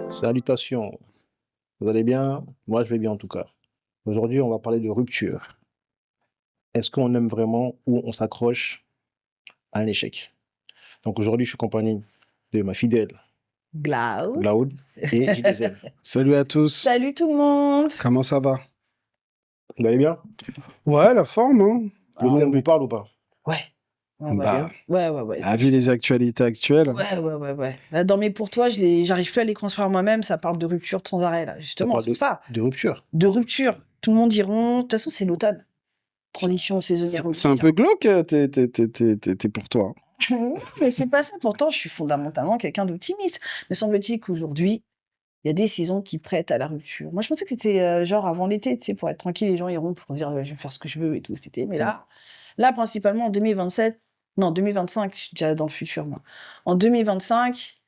Salutations, vous allez bien? Moi, je vais bien en tout cas. Aujourd'hui, on va parler de rupture. Est-ce qu'on aime vraiment ou on s'accroche à un échec? Donc aujourd'hui, je suis accompagné de ma fidèle Glaoud. Glaoud et J2M. Salut à tous, Salut tout le monde. comment ça va? Vous allez bien? Ouais, la forme, hein? Le Ah, thème vous parle ou pas? Ouais. Ouais, ouais. bah, Ouais. vu les actualités actuelles, Ouais. Là, dans mes pour toi, j'arrive plus à les construire moi-même. Ça parle de rupture sans arrêt, là. Ça Justement, parle c'est pour ça. de rupture. De rupture. Tout le monde diront. De toute façon, c'est l'automne. Transition saisonnière c'est un peu glauque, t'es pour toi. Non, mais c'est pas ça. Pourtant, je suis fondamentalement quelqu'un d'optimiste. Mais semble-t-il qu'aujourd'hui, il y a des saisons qui prêtent à la rupture. Moi, je pensais que c'était genre avant l'été, tu sais, pour être tranquille, les gens iront pour dire je vais faire ce que je veux et tout cet été. Mais là, principalement en 2027, non, 2025, je suis déjà dans le futur, moi. En 2025,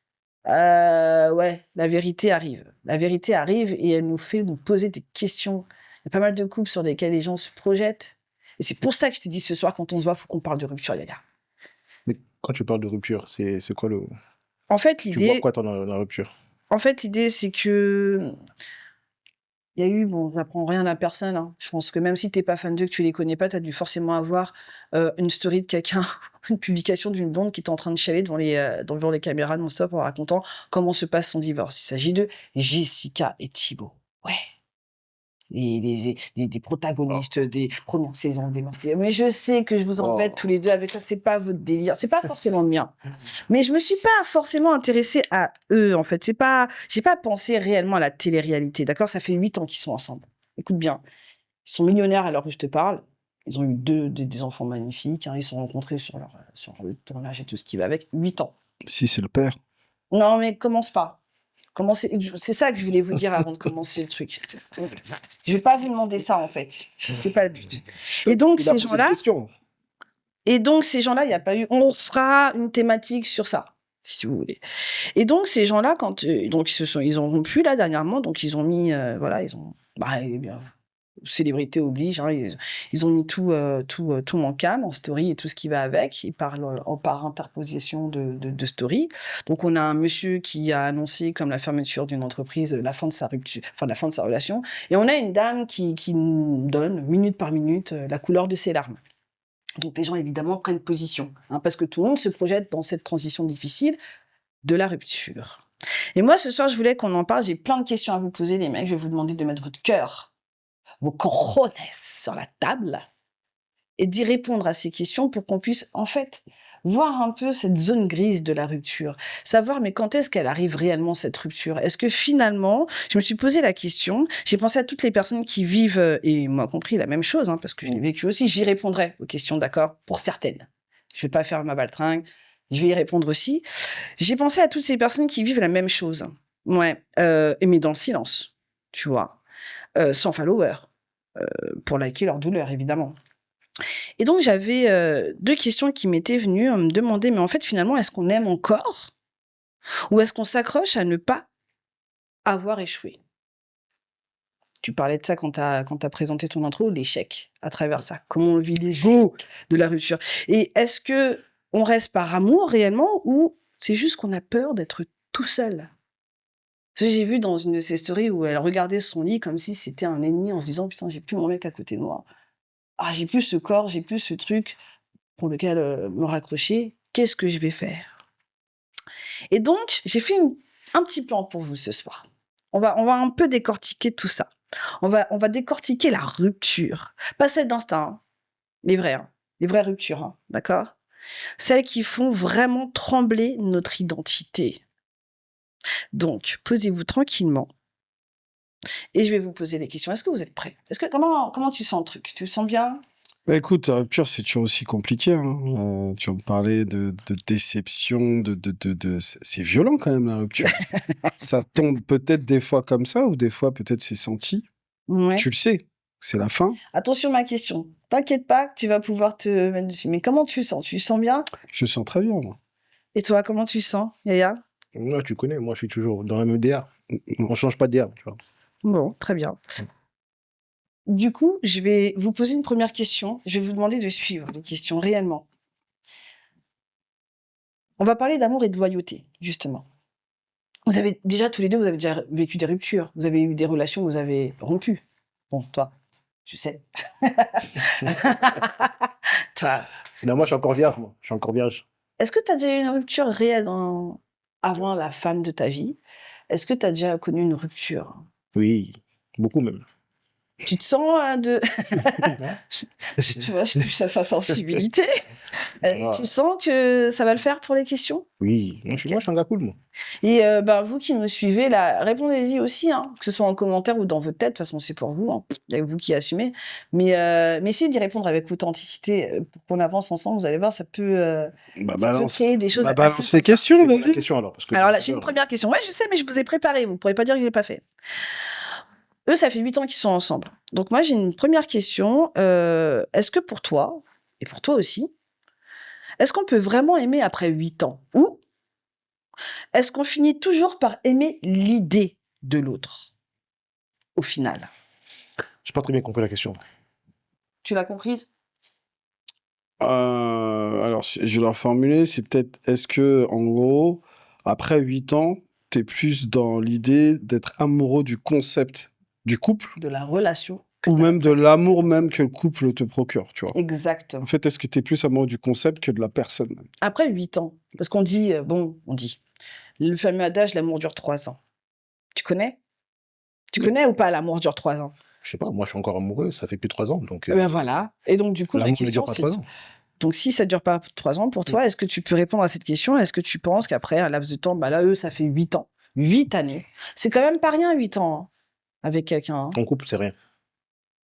ouais, la vérité arrive. La vérité arrive et elle nous fait nous poser des questions. Il y a pas mal de couples sur lesquels les gens se projettent. Et c'est pour ça que je t'ai dit ce soir, quand on se voit, il faut qu'on parle de rupture, Yaya. Mais quand tu parles de rupture, c'est quoi le... En fait, Tu vois quoi dans la rupture? l'idée, c'est que il y a eu, bon, j'apprends rien à personne, hein. Je pense que même si t'es pas fan d'eux, que tu les connais pas, t'as dû forcément avoir une story de quelqu'un, une publication d'une blonde qui était en train de chialer devant les caméras non-stop en racontant comment se passe son divorce. Il s'agit de Jessica et Thibaut. Ouais. Des protagonistes des premières saisons des Marseillais. Mais je sais que je vous embête tous les deux avec ça, c'est pas votre délire, c'est pas forcément le mien. Mais je me suis pas forcément intéressée à eux, en fait. J'ai pas pensé réellement à la télé-réalité, d'accord? Ça fait 8 ans qu'ils sont ensemble. Écoute bien, ils sont millionnaires à l'heure où je te parle. Ils ont eu des enfants magnifiques, hein. Ils se sont rencontrés sur le tournage et tout ce qui va avec. 8 ans. Si, c'est le père. Non, mais commence pas. C'est ça que je voulais vous dire avant de commencer le truc. Je vais pas vous demander ça, en fait. C'est pas le but. Et donc, Il a ces posé gens-là, cette question. il n'y a pas eu. On fera une thématique sur ça, si vous voulez. Et donc, ces gens-là, quand donc ils ont rompu là dernièrement, donc ils ont mis, voilà, ils ont, bah, eh bien, célébrité oblige, hein, ils ont mis tout en cam, en story et tout ce qui va avec. Ils parlent par interposition de story. Donc, on a un monsieur qui a annoncé comme la fermeture d'une entreprise, la fin de sa rupture, enfin la fin de sa relation, et on a une dame qui nous donne minute par minute la couleur de ses larmes. Donc les gens évidemment prennent position, hein, parce que tout le monde se projette dans cette transition difficile de la rupture. Et moi ce soir je voulais qu'on en parle, j'ai plein de questions à vous poser les mecs, je vais vous demander de mettre votre cœur, vos cojones sur la table et d'y répondre à ces questions pour qu'on puisse en fait voir un peu cette zone grise de la rupture, savoir mais quand est-ce qu'elle arrive réellement cette rupture? Est-ce que finalement, je me suis posé la question, j'ai pensé à toutes les personnes qui vivent, et moi compris la même chose, hein, parce que je l'ai vécu aussi, j'y répondrai aux questions, d'accord? Pour certaines. Je vais pas faire ma baltringue, je vais y répondre aussi. J'ai pensé à toutes ces personnes qui vivent la même chose. Ouais, mais dans le silence, tu vois, sans followers, pour liker leur douleur, évidemment. Et donc, j'avais 2 questions qui m'étaient venues, me demander, mais en fait, finalement, est-ce qu'on aime encore? Ou est-ce qu'on s'accroche à ne pas avoir échoué? Tu parlais de ça quand tu as présenté ton intro, l'échec à travers ça. Comment on vit l'ego de la rupture? Et est-ce qu'on reste par amour réellement ou c'est juste qu'on a peur d'être tout seul? Parce que j'ai vu dans une de ses stories où elle regardait son lit comme si c'était un ennemi en se disant: «Putain, j'ai plus mon mec à côté de moi. Ah, j'ai plus ce corps, j'ai plus ce truc pour lequel, me raccrocher. Qu'est-ce que je vais faire?» Et donc, j'ai fait un petit plan pour vous ce soir. On va un peu décortiquer tout ça. On va décortiquer la rupture. Pas celle d'instinct, hein, les vraies ruptures, hein, d'accord? Celles qui font vraiment trembler notre identité. Donc, posez-vous tranquillement et je vais vous poser des questions. Est-ce que vous êtes prêts? Comment tu sens le truc? Tu le sens bien? Bah écoute, la rupture, c'est toujours aussi compliqué, hein. Tu vas me parler de déception, c'est violent quand même la rupture. Ça tombe peut-être des fois comme ça, ou des fois peut-être c'est senti. Ouais. Tu le sais, c'est la fin. Attention ma question. T'inquiète pas, tu vas pouvoir te mettre dessus. Mais comment tu sens? Tu sens bien? Je sens très bien, moi. Et toi, comment tu sens, Yaya? Moi, tu connais, moi, je suis toujours dans la même DA. On change pas de DA, tu vois. Bon, très bien. Du coup, je vais vous poser une première question. Je vais vous demander de suivre les questions réellement. On va parler d'amour et de loyauté, justement. Vous avez déjà, tous les deux, vous avez déjà vécu des ruptures. Vous avez eu des relations où vous avez rompu. Bon, toi, je sais. Toi. Non, moi, je suis encore vierge, moi. Je suis encore vierge. Est-ce que tu as déjà eu une rupture réelle avant la femme de ta vie? Est-ce que tu as déjà connu une rupture? Oui, beaucoup même. Tu te sens de... Tu vois, je touche à sa sensibilité. Ah. Tu sens que ça va le faire pour les questions? Oui, moi, je suis un gars cool, moi. Et vous qui me suivez, là, répondez-y aussi, hein, que ce soit en commentaire ou dans votre tête. De toute façon, c'est pour vous. Il y a vous qui assumez. Mais essayez d'y répondre avec authenticité pour qu'on avance ensemble. Vous allez voir, ça peut créer des choses. Balance les questions, C'est quoi la vas-y. question, alors, parce que Alors là, j'ai une première question. Ouais, je sais, mais je vous ai préparé. Vous ne pourrez pas dire que je l'ai pas fait. Eux, ça fait 8 ans qu'ils sont ensemble. Donc moi, j'ai une première question. Est-ce que pour toi, et pour toi aussi, est-ce qu'on peut vraiment aimer après 8 ans? Ou est-ce qu'on finit toujours par aimer l'idée de l'autre, au final? j'ai pas très bien compris la question. Tu l'as comprise? Alors, je vais la reformuler, c'est peut-être, est-ce que, en gros, après 8 ans, t'es plus dans l'idée d'être amoureux du concept du couple, De la relation. que ou t'as. même de l'amour même que le couple te procure, tu vois. Exactement. En fait, est-ce que t'es plus amoureux du concept que de la personne même? Après 8 ans, parce qu'on dit, on dit, le fameux adage, l'amour dure 3 ans. Tu connais? Tu connais ou pas l'amour dure 3 ans? Je sais pas, moi, je suis encore amoureux, ça fait plus de 3 ans, donc... Eh ben voilà. Et donc, du coup, la l'amour ne question, dure pas c'est... 3 ans. Donc, si ça ne dure pas 3 ans pour toi, est-ce que tu peux répondre à cette question? Est-ce que tu penses qu'après un laps de temps, là, eux, ça fait 8 ans. 8 années. C'est quand même pas rien, 8 ans, hein, avec quelqu'un. Hein. En couple, c'est rien.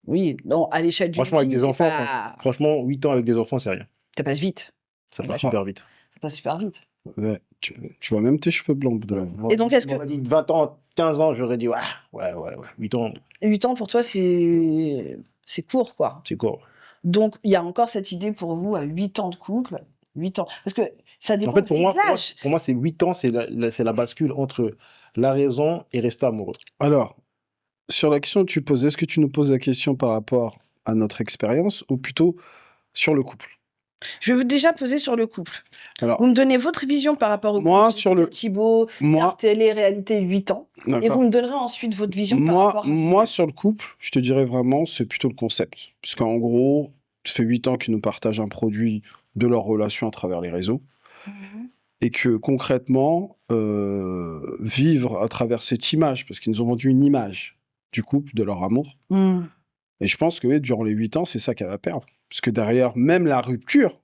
Oui, non, à l'échelle d'une Franchement, avec vie, des c'est enfants, pas... franchement, 8 ans avec des enfants, c'est rien. Ça passe vite. Ça passe D'accord. super vite. Ça passe super vite. Ouais, tu vois même tes cheveux blancs. au bout d'un moment. Et donc, est-ce On m'a dit 20 ans, 15 ans, j'aurais dit, ouais. 8 ans, 8 ans, pour toi, c'est court, quoi. c'est court. Donc, il y a encore cette idée pour vous, à 8 ans de couple, 8 ans. Parce que ça dépend En fait, de l'âge. pour moi, c'est 8 ans, c'est la bascule entre la raison et rester amoureux. Alors, sur la question que tu poses, est-ce que tu nous poses la question par rapport à notre expérience ou plutôt sur le couple? Je vais vous déjà poser sur le couple. Alors, Vous me donnez votre vision par rapport au moi, couple. sur le- Thibaut, moi- Star Télé, réalité, 8 ans. Et d'accord. vous me donnerez ensuite votre vision par rapport à Moi, sur le couple, je te dirais vraiment, c'est plutôt le concept. Parce qu'en gros, ça fait 8 ans qu'ils nous partagent un produit de leur relation à travers les réseaux. Mhm. Et que concrètement, vivre à travers cette image, parce qu'ils nous ont vendu une image du couple, de leur amour. Mhm. Et je pense que oui, durant les 8 ans, c'est ça qu'elle va perdre. Parce que derrière, même la rupture,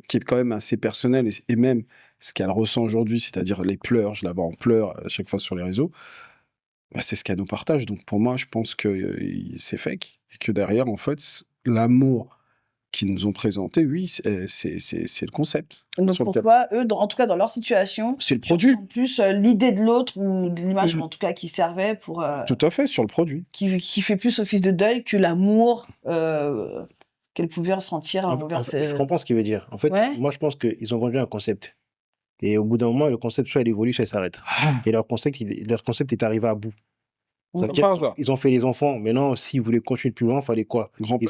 qui est quand même assez personnelle, et même ce qu'elle ressent aujourd'hui, c'est-à-dire les pleurs, je la vois en pleurs à chaque fois sur les réseaux, bah, c'est ce qu'elle nous partage. Donc pour moi, je pense que c'est fake. Et que derrière, en fait, l'amour qu'ils nous ont présenté, oui, c'est le concept. Donc Sur pour lequel- toi, eux, en tout cas dans leur situation, C'est le produit. en plus l'idée de l'autre ou de l'image en tout cas qui servait pour Tout à fait, sur le produit. qui fait plus office de deuil que l'amour qu'elle pouvait ressentir envers Je comprends ce qu'il veut dire. En fait, Ouais. moi, je pense qu'ils ont vendu un concept. Et au bout d'un moment, le concept, soit il évolue, soit il s'arrête. Et leur concept est arrivé à bout. Ça veut Comme dire par qu'ils- hasard. ils ont fait les enfants. Maintenant, s'ils voulaient continuer plus loin, il fallait quoi? Grand-père.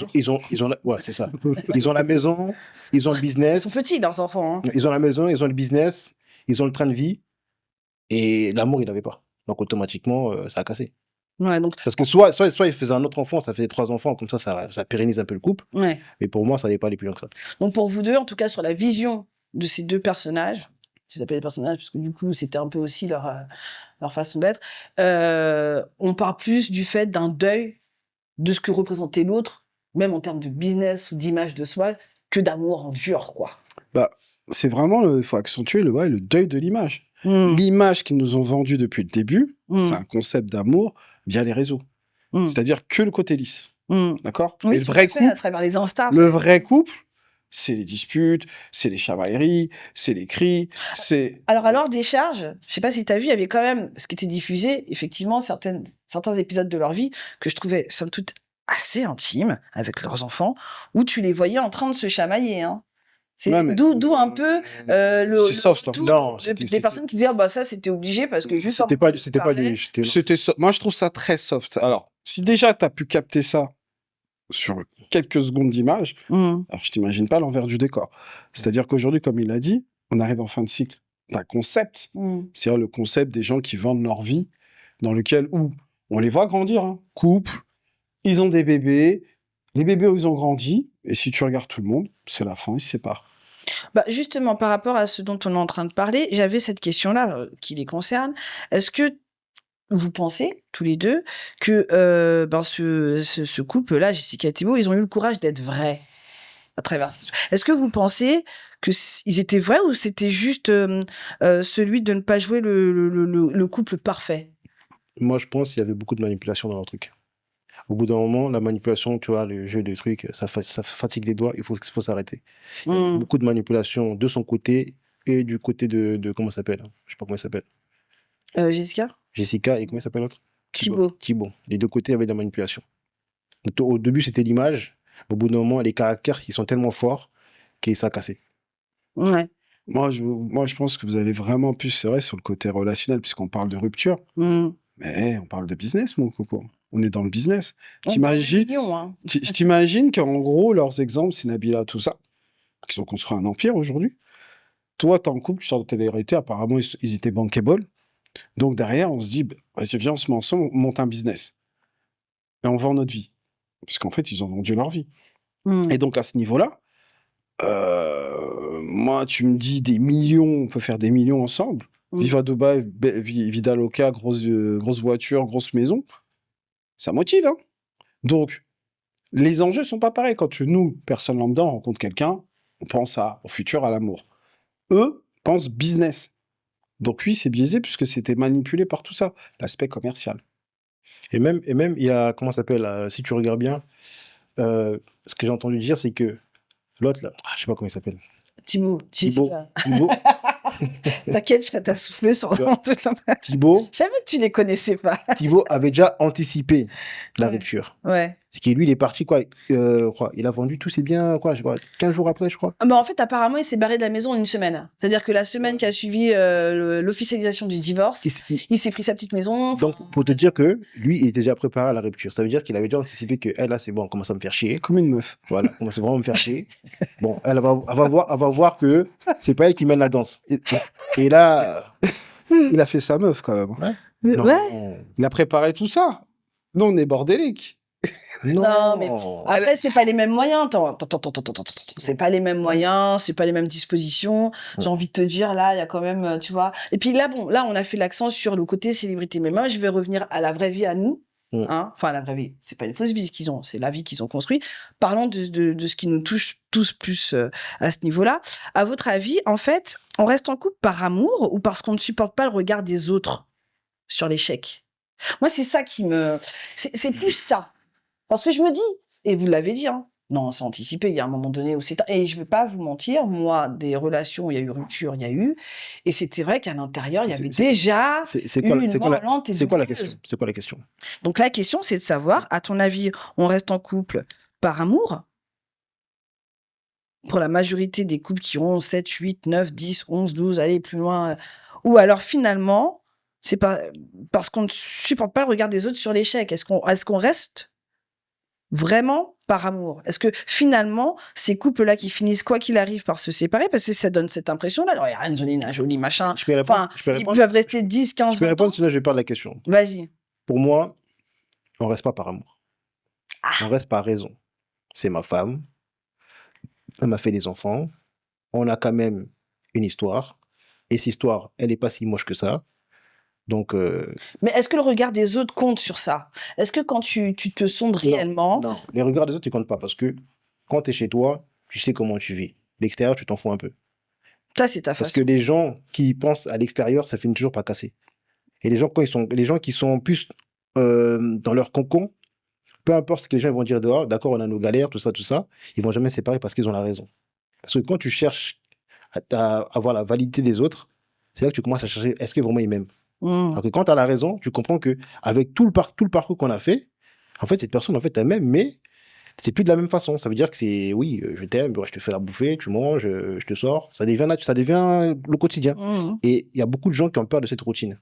Ouais, c'est ça. Ils ont la maison, ils ont le Ils business. sont petits leurs enfants. Hein. Ils ont la maison, ils ont le business, ils ont le train de vie. Et l'amour, il n'avait pas. Donc, automatiquement, ça a cassé. Ouais, donc Parce que soit il faisait un autre enfant, ça faisait 3 enfants, comme ça pérennise un peu le couple. ouais. Mais pour moi, ça n'allait pas aller plus loin que ça. Donc pour vous deux, en tout cas sur la vision de ces deux personnages, je les appelle les personnages parce que du coup c'était un peu aussi leur façon d'être, on parle plus du fait d'un deuil de ce que représentait l'autre, même en termes de business ou d'image de soi, que d'amour en dur, quoi. C'est vraiment, il faut accentuer le deuil de l'image. Mmh. L'image qu'ils nous ont vendue depuis le début, Mmh. c'est un concept d'amour via les réseaux. Mmh. C'est-à-dire que le côté lisse. Mmh. D'accord? Oui, Et le tout vrai à fait, à couple, travers les Insta. le vrai couple, c'est les disputes, c'est les chamailleries, c'est les cris, c'est... Alors, des charges, je sais pas si tu as vu, il y avait quand même ce qui était diffusé, effectivement, certains épisodes de leur vie que je trouvais, somme toute, assez intimes avec leurs enfants, où tu les voyais en train de se chamailler. Hein. Ouais, mais- D'où un peu le C'est soft, hein. retour Non, des personnes qui disaient ah bah ça c'était obligé parce que juste C'était en pas tu du. parlais. Moi, je trouve ça très soft. Alors, si déjà tu as pu capter ça sur quelques secondes d'image, Mmh. alors je t'imagine pas l'envers du décor. C'est-à-dire qu'aujourd'hui, comme il l'a dit, on arrive en fin de cycle. d'un concept. Mm. C'est-à-dire le concept des gens qui vendent leur vie, dans lequel où on les voit grandir, hein. Couple, ils ont des bébés, les bébés ils ont grandi, et si tu regardes tout le monde, c'est la fin, ils se séparent. Bah, justement, par rapport à ce dont on est en train de parler, j'avais cette question-là qui les concerne. Est-ce que vous pensez, tous les deux, que ce couple-là, Jessica et Thibaut, ils ont eu le courage d'être vrais à travers cette histoire? Est-ce que vous pensez que ils étaient vrais ou c'était juste celui de ne pas jouer le couple parfait? Moi, je pense qu'il y avait beaucoup de manipulation dans leur truc. Au bout d'un moment, la manipulation, tu vois, le jeu de trucs, ça fatigue les doigts, il faut s'arrêter. Il y a Mm. beaucoup de manipulation de son côté et du côté de comment ça s'appelle? Je sais pas comment il s'appelle. Jessica? Jessica et comment il s'appelle l'autre? Thibaut. Thibaut. Les deux côtés avaient de la manipulation. Donc, au début, c'était l'image. Au bout d'un moment, les caractères, ils sont tellement forts que ça a cassé. Ouais. Moi, je pense que vous allez vraiment plus, c'est vrai, sur le côté relationnel, puisqu'on parle de rupture. Mm. Mais on parle de business, mon coco. On est dans le business. On parle de T'imagines millions, hein. t'imagines qu'en gros, leurs exemples, c'est Nabila, tout ça, qu'ils ont construit un empire aujourd'hui. Toi, t'es en couple, tu sors de télé-réalité, apparemment, ils étaient bankable. Donc derrière, on se dit, bah, vas-y, viens, on se met ensemble, on monte un business. Et on vend notre vie. Parce qu'en fait, ils ont vendu leur vie. Mm. Et donc, à ce niveau-là, moi, tu me dis des millions, on peut faire des millions ensemble. Mm. Viva Dubaï, Vida Loca, grosse voiture, grosse maison. Ça motive, hein. Donc, les enjeux sont pas pareils. Quand nous, personne lambda, on rencontre quelqu'un, on pense au futur, à l'amour. Eux pensent business. Donc oui, c'est biaisé puisque c'était manipulé par tout ça, l'aspect commercial. Et même, il y a, comment ça s'appelle, si tu regardes bien, ce que j'ai entendu dire, c'est que l'autre, là, je sais pas comment il s'appelle. Thibaut. Jessica. Thibaut, T'inquiète, je t'ai soufflé sur Tu vois, Thibaut, Je savais que tu les connaissais pas. Thibaut avait déjà anticipé la Ouais. rupture. Ouais. C'est que lui, il est parti, il a vendu tous ses biens, je crois, 15 jours après, je crois. Ah bah en fait, apparemment, il s'est barré de la maison en une semaine. C'est-à-dire que la semaine qui a suivi l'officialisation du divorce, il s'est pris sa petite maison. Donc, pour te dire que lui, il était déjà préparé à la rupture. Ça veut dire qu'il avait déjà anticipé que, là, c'est bon, on commence à me faire chier. Comme une meuf. Voilà, on commence vraiment à me faire chier. Bon, elle va voir que c'est pas elle qui mène la danse. Et là, Il a fait sa meuf, quand même. ouais. Non, Ouais. Il a préparé tout ça. Nous, on est bordélique. Non, mais après, c'est pas les mêmes moyens. Attends. C'est pas les mêmes moyens, c'est pas les mêmes dispositions. J'ai envie de te dire, là, il y a quand même, tu vois. Et puis là, bon, là, on a fait l'accent sur le côté célébrité. Mais moi, je vais revenir à la vraie vie, à nous. Hein. Enfin, la vraie vie. C'est pas une fausse vie qu'ils ont, c'est la vie qu'ils ont construite. Parlons de ce qui nous touche tous plus à ce niveau-là. À votre avis, en fait, on reste en couple par amour ou parce qu'on ne supporte pas le regard des autres sur l'échec? Moi, c'est ça qui me... C'est plus ça. Parce que je me dis, et vous l'avez dit, hein, non, c'est anticipé, il y a un moment donné où c'est... Et je ne vais pas vous mentir, moi, des relations où il y a eu rupture, il y a eu, et c'était vrai qu'à l'intérieur, il y avait déjà c'est quoi la question? C'est quoi la question? Donc la question, c'est de savoir, à ton avis, on reste en couple par amour? Pour la majorité des couples qui ont 7, 8, 9, 10, 11, 12, allez plus loin, ou alors finalement, c'est pas parce qu'on ne supporte pas le regard des autres sur l'échec. Est-ce qu'on reste vraiment par amour? Est-ce que finalement, ces couples-là qui finissent quoi qu'il arrive par se séparer, parce que ça donne cette impression-là, il y a Angelina Jolie, machin, Je peux répondre, ils peuvent rester 10, 15, 20 ans. Je peux répondre, sinon je vais perdre la question. Vas-y. Pour moi, on reste pas par amour. On reste par raison. C'est ma femme. Elle m'a fait des enfants. On a quand même une histoire. Et cette histoire, elle n'est pas si moche que ça. Donc, Mais est-ce que le regard des autres compte sur ça? Est-ce que quand tu te sondes réellement... Non, les regards des autres, ils comptent pas. Parce que quand tu es chez toi, tu sais comment tu vis. L'extérieur, tu t'en fous un peu. Ça, c'est ta façon. Parce que les gens qui pensent à l'extérieur, ça finit toujours par casser. Et les gens qui sont plus dans leur cocon, peu importe ce que les gens vont dire dehors, d'accord, on a nos galères, tout ça, ils vont jamais se séparer parce qu'ils ont la raison. Parce que quand tu cherches à avoir la validité des autres, c'est là que tu commences à chercher, est-ce que vraiment ils m'aiment? Alors que quand tu as la raison, tu comprends que avec tout le parcours qu'on a fait, en fait, cette personne, en fait, elle m'aime, mais c'est plus de la même façon. Ça veut dire que c'est, oui, je t'aime, je te fais la bouffer, tu manges, je te sors. Ça devient le quotidien. Et il y a beaucoup de gens qui ont peur de cette routine.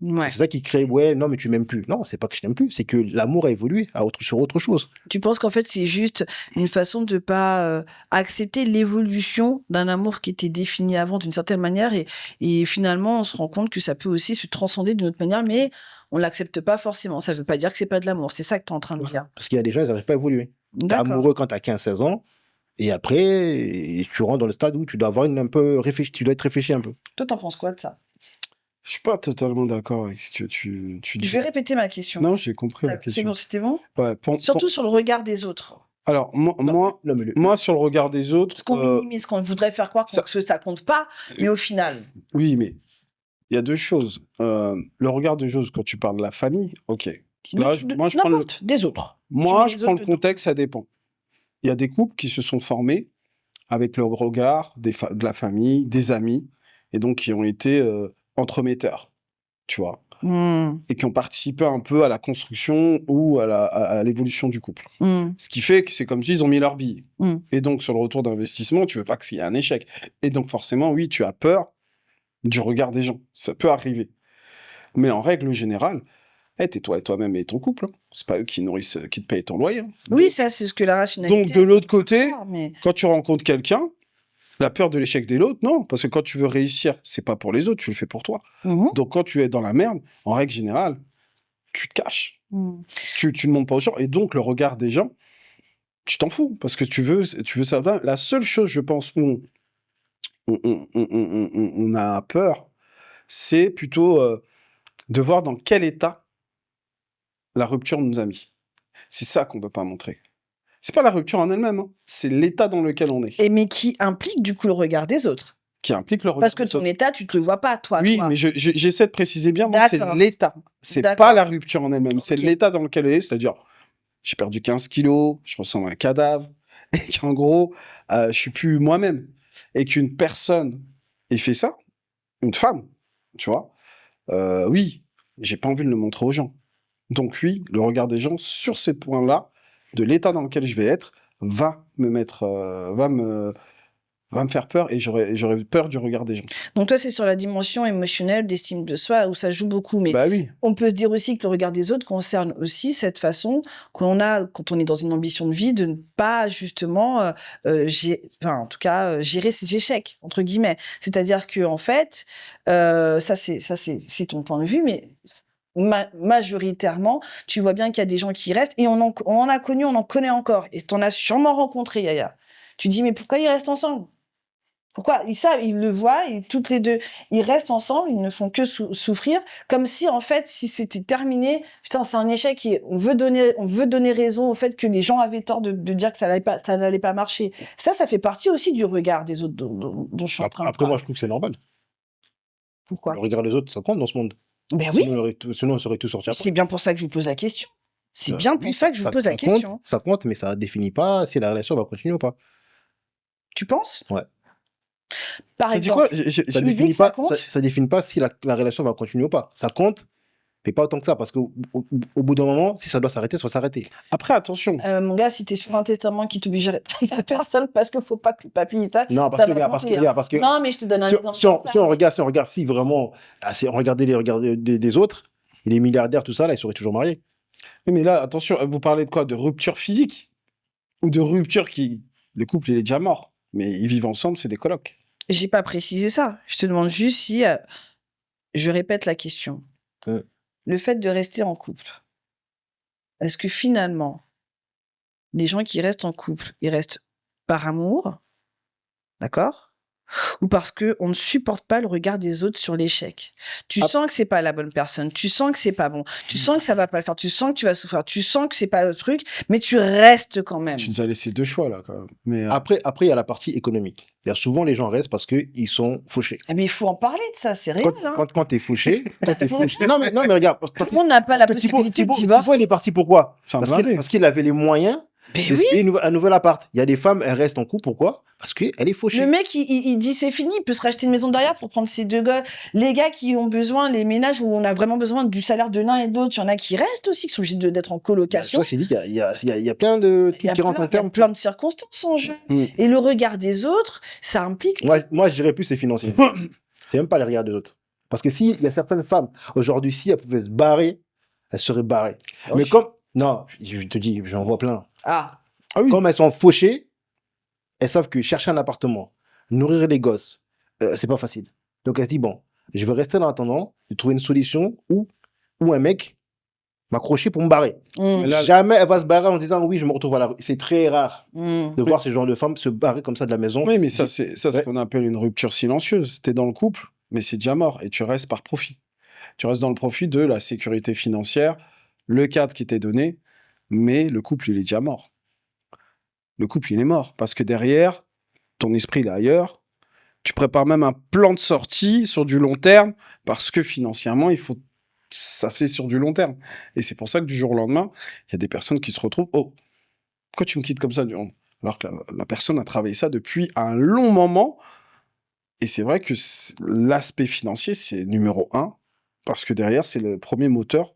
Ouais. C'est ça qui crée, ouais, non, mais tu m'aimes plus. Non, c'est pas que je t'aime plus, c'est que l'amour a évolué sur autre chose. Tu penses qu'en fait, c'est juste une façon de pas accepter l'évolution d'un amour qui était défini avant d'une certaine manière et finalement, on se rend compte que ça peut aussi se transcender d'une autre manière, mais on l'accepte pas forcément. Ça veut pas dire que c'est pas de l'amour. C'est ça que tu es en train de dire. Parce qu'il y a des gens, ils n'arrivent pas à évoluer. T'es D'accord. amoureux quand t'as 15-16 ans, et après, tu rentres dans le stade où tu dois avoir un peu réfléchi, tu dois être réfléchi un peu. Toi, t'en penses quoi de ça? Je suis pas totalement d'accord avec ce que tu Je dis. vais répéter ma question. Non, j'ai compris la C'est question. bon, c'était bon? Ouais, Surtout sur le regard des autres. Alors, Non, moi, mais sur le regard des autres, Parce qu'on minimise, qu'on voudrait faire croire ça- que ça compte pas, mais au final. oui, mais il y a deux choses. Le regard des choses, quand tu parles de la famille, ok. Là, moi, je prends le, N'importe, des autres. moi, mets je les prends autres le dedans. contexte, ça dépend. Il y a des couples qui se sont formés avec le regard de la famille, des amis, et donc qui ont été entremetteurs, tu vois, et qui ont participé un peu à la construction ou à l'évolution du couple. Ce qui fait que c'est comme s'ils ont mis leur bille. Et donc, sur le retour d'investissement, tu veux pas qu'il y ait un échec. Et donc, forcément, oui, tu as peur du regard des gens. Ça peut arriver. Mais en règle générale, t'es toi et toi-même et ton couple. Hein. C'est pas eux qui te payent ton loyer. Hein. Oui, ça, c'est ce que la rationalité. Donc, de l'autre côté, mais... quand tu rencontres quelqu'un, la peur de l'échec des autres, non. Parce que quand tu veux réussir, c'est pas pour les autres, tu le fais pour toi. Donc, quand tu es dans la merde, en règle générale, tu te caches. Tu ne montres pas aux gens. Et donc, le regard des gens, tu t'en fous. Parce que tu veux ça. La seule chose, je pense, où on a peur, c'est plutôt de voir dans quel état la rupture nous a mis. C'est ça qu'on ne peut pas montrer. C'est pas la rupture en elle-même, hein. C'est l'état dans lequel on est. Mais qui implique du coup le regard des autres. Qui implique le regard Parce que des ton autres. état, tu te le vois pas, toi. Oui, toi. mais j'essaie de préciser bien, moi, c'est l'état. C'est pas la rupture en elle-même, c'est l'état dans lequel elle est, c'est-à-dire, j'ai perdu 15 kilos, je ressemble à un cadavre, et qu'en gros, je suis plus moi-même. Et qu'une personne ait fait ça, une femme, tu vois, oui, j'ai pas envie de le montrer aux gens. Donc oui, le regard des gens sur ces points-là, de l'état dans lequel je vais être, va me faire peur et j'aurais peur du regard des gens. Donc toi, c'est sur la dimension émotionnelle, d'estime de soi, où ça joue beaucoup. Mais bah oui. On peut se dire aussi que le regard des autres concerne aussi cette façon qu'on a, quand on est dans une ambition de vie, de ne pas justement, en tout cas, gérer ses échecs, entre guillemets. C'est-à-dire que en fait, ça c'est ton point de vue, mais majoritairement, tu vois bien qu'il y a des gens qui restent, et on en a connu, on en connaît encore, et tu en as sûrement rencontré, Yaya. Tu dis, mais pourquoi ils restent ensemble? Pourquoi? Ils le voient, et toutes les deux, ils restent ensemble, ils ne font que souffrir, comme si, en fait, si c'était terminé, putain, c'est un échec, et on veut donner raison au fait que les gens avaient tort de dire que ça n'allait pas marcher. Ça fait partie aussi du regard des autres dont je suis en train de Après, moi, parler. je trouve que c'est normal. Pourquoi? Le regard des autres, ça compte dans ce monde. Ben oui. Sinon, on serait tous sortis après. C'est bien pour ça que je vous pose la question. C'est bien pour ça que je vous pose la question. Ça compte, mais ça définit pas si la relation va continuer ou pas. Tu penses? Ouais. Par Ça dit exemple, quoi? Ça définit pas si la relation va continuer ou pas. Ça compte, mais pas autant que ça, parce qu'au bout d'un moment, si ça doit s'arrêter, ça va s'arrêter. Après, attention. mon gars, si t'es sur un testament qui t'obligerait à trahir la personne parce qu'il faut pas culpabiliser ça, Non, ça va monter, hein. parce que Non, mais je te donne un exemple. si on regarde, si vraiment, on regardait les regards des autres, les milliardaires, tout ça, là, ils seraient toujours mariés. Oui, mais là, attention, vous parlez de quoi? De rupture physique? Ou de rupture qui... Le couple, il est déjà mort, mais ils vivent ensemble, c'est des colocs. J'ai pas précisé ça. Je te demande juste si... je répète la question. Le fait de rester en couple, est-ce que finalement, les gens qui restent en couple, ils restent par amour, d'accord? Ou parce qu'on ne supporte pas le regard des autres sur l'échec. Tu sens que c'est pas la bonne personne, tu sens que c'est pas bon, tu sens que ça va pas le faire, tu sens que tu vas souffrir, tu sens que c'est pas le truc, mais tu restes quand même. Tu nous as laissé deux choix, là, quand même. Mais, Après, il y a la partie économique. Souvent, les gens restent parce qu'ils sont fauchés. Mais il faut en parler de ça, c'est réel. Quand t'es fauché, non, mais regarde. Tout le monde n'a pas la possibilité de divorcer. Thibaut, il est parti pourquoi? Parce qu'il avait les moyens de payer un nouvel appart. Il y a des femmes, elles restent en couple, pourquoi? Parce qu'elle est fauchée. Le mec, il dit c'est fini, il peut se racheter une maison derrière pour prendre ses deux gars. Les gars qui ont besoin, les ménages où on a vraiment besoin du salaire de l'un et de l'autre, il y en a qui restent aussi, qui sont obligés d'être en colocation. Toi, c'est dit qu'il y a plein de trucs qui rentrent en terme. Il y a plein de circonstances en jeu. Et le regard des autres, ça implique... Moi, je dirais plus c'est financier. C'est même pas le regard des autres. Parce que s'il y a certaines femmes, aujourd'hui, si elles pouvaient se barrer, elles seraient barrées. Oh, Mais je- comme... Non, je te dis, j'en vois plein. Ah, Ah oui. Comme elles sont fauchées, elles savent que chercher un appartement, nourrir les gosses, c'est pas facile. Donc elles se disent, bon, je vais rester en attendant de trouver une solution où un mec m'accrocher pour me barrer. Mais là, Jamais elle va se barrer en disant, oui, je me retrouve à la rue. C'est très rare de Oui. voir ce genre de femmes se barrer comme ça de la maison. oui, mais ça, c'est ce Ouais. qu'on appelle une rupture silencieuse. Tu es dans le couple, mais c'est déjà mort et tu restes par profit. Tu restes dans le profit de la sécurité financière, le cadre qui t'est donné, mais le couple, il est déjà mort. Le couple, il est mort parce que derrière, ton esprit, il est ailleurs. Tu prépares même un plan de sortie sur du long terme parce que financièrement, ça fait sur du long terme. Et c'est pour ça que du jour au lendemain, il y a des personnes qui se retrouvent, oh, pourquoi tu me quittes comme ça? Alors que la personne a travaillé ça depuis un long moment. Et c'est vrai que l'aspect financier, c'est numéro 1 parce que derrière, c'est le premier moteur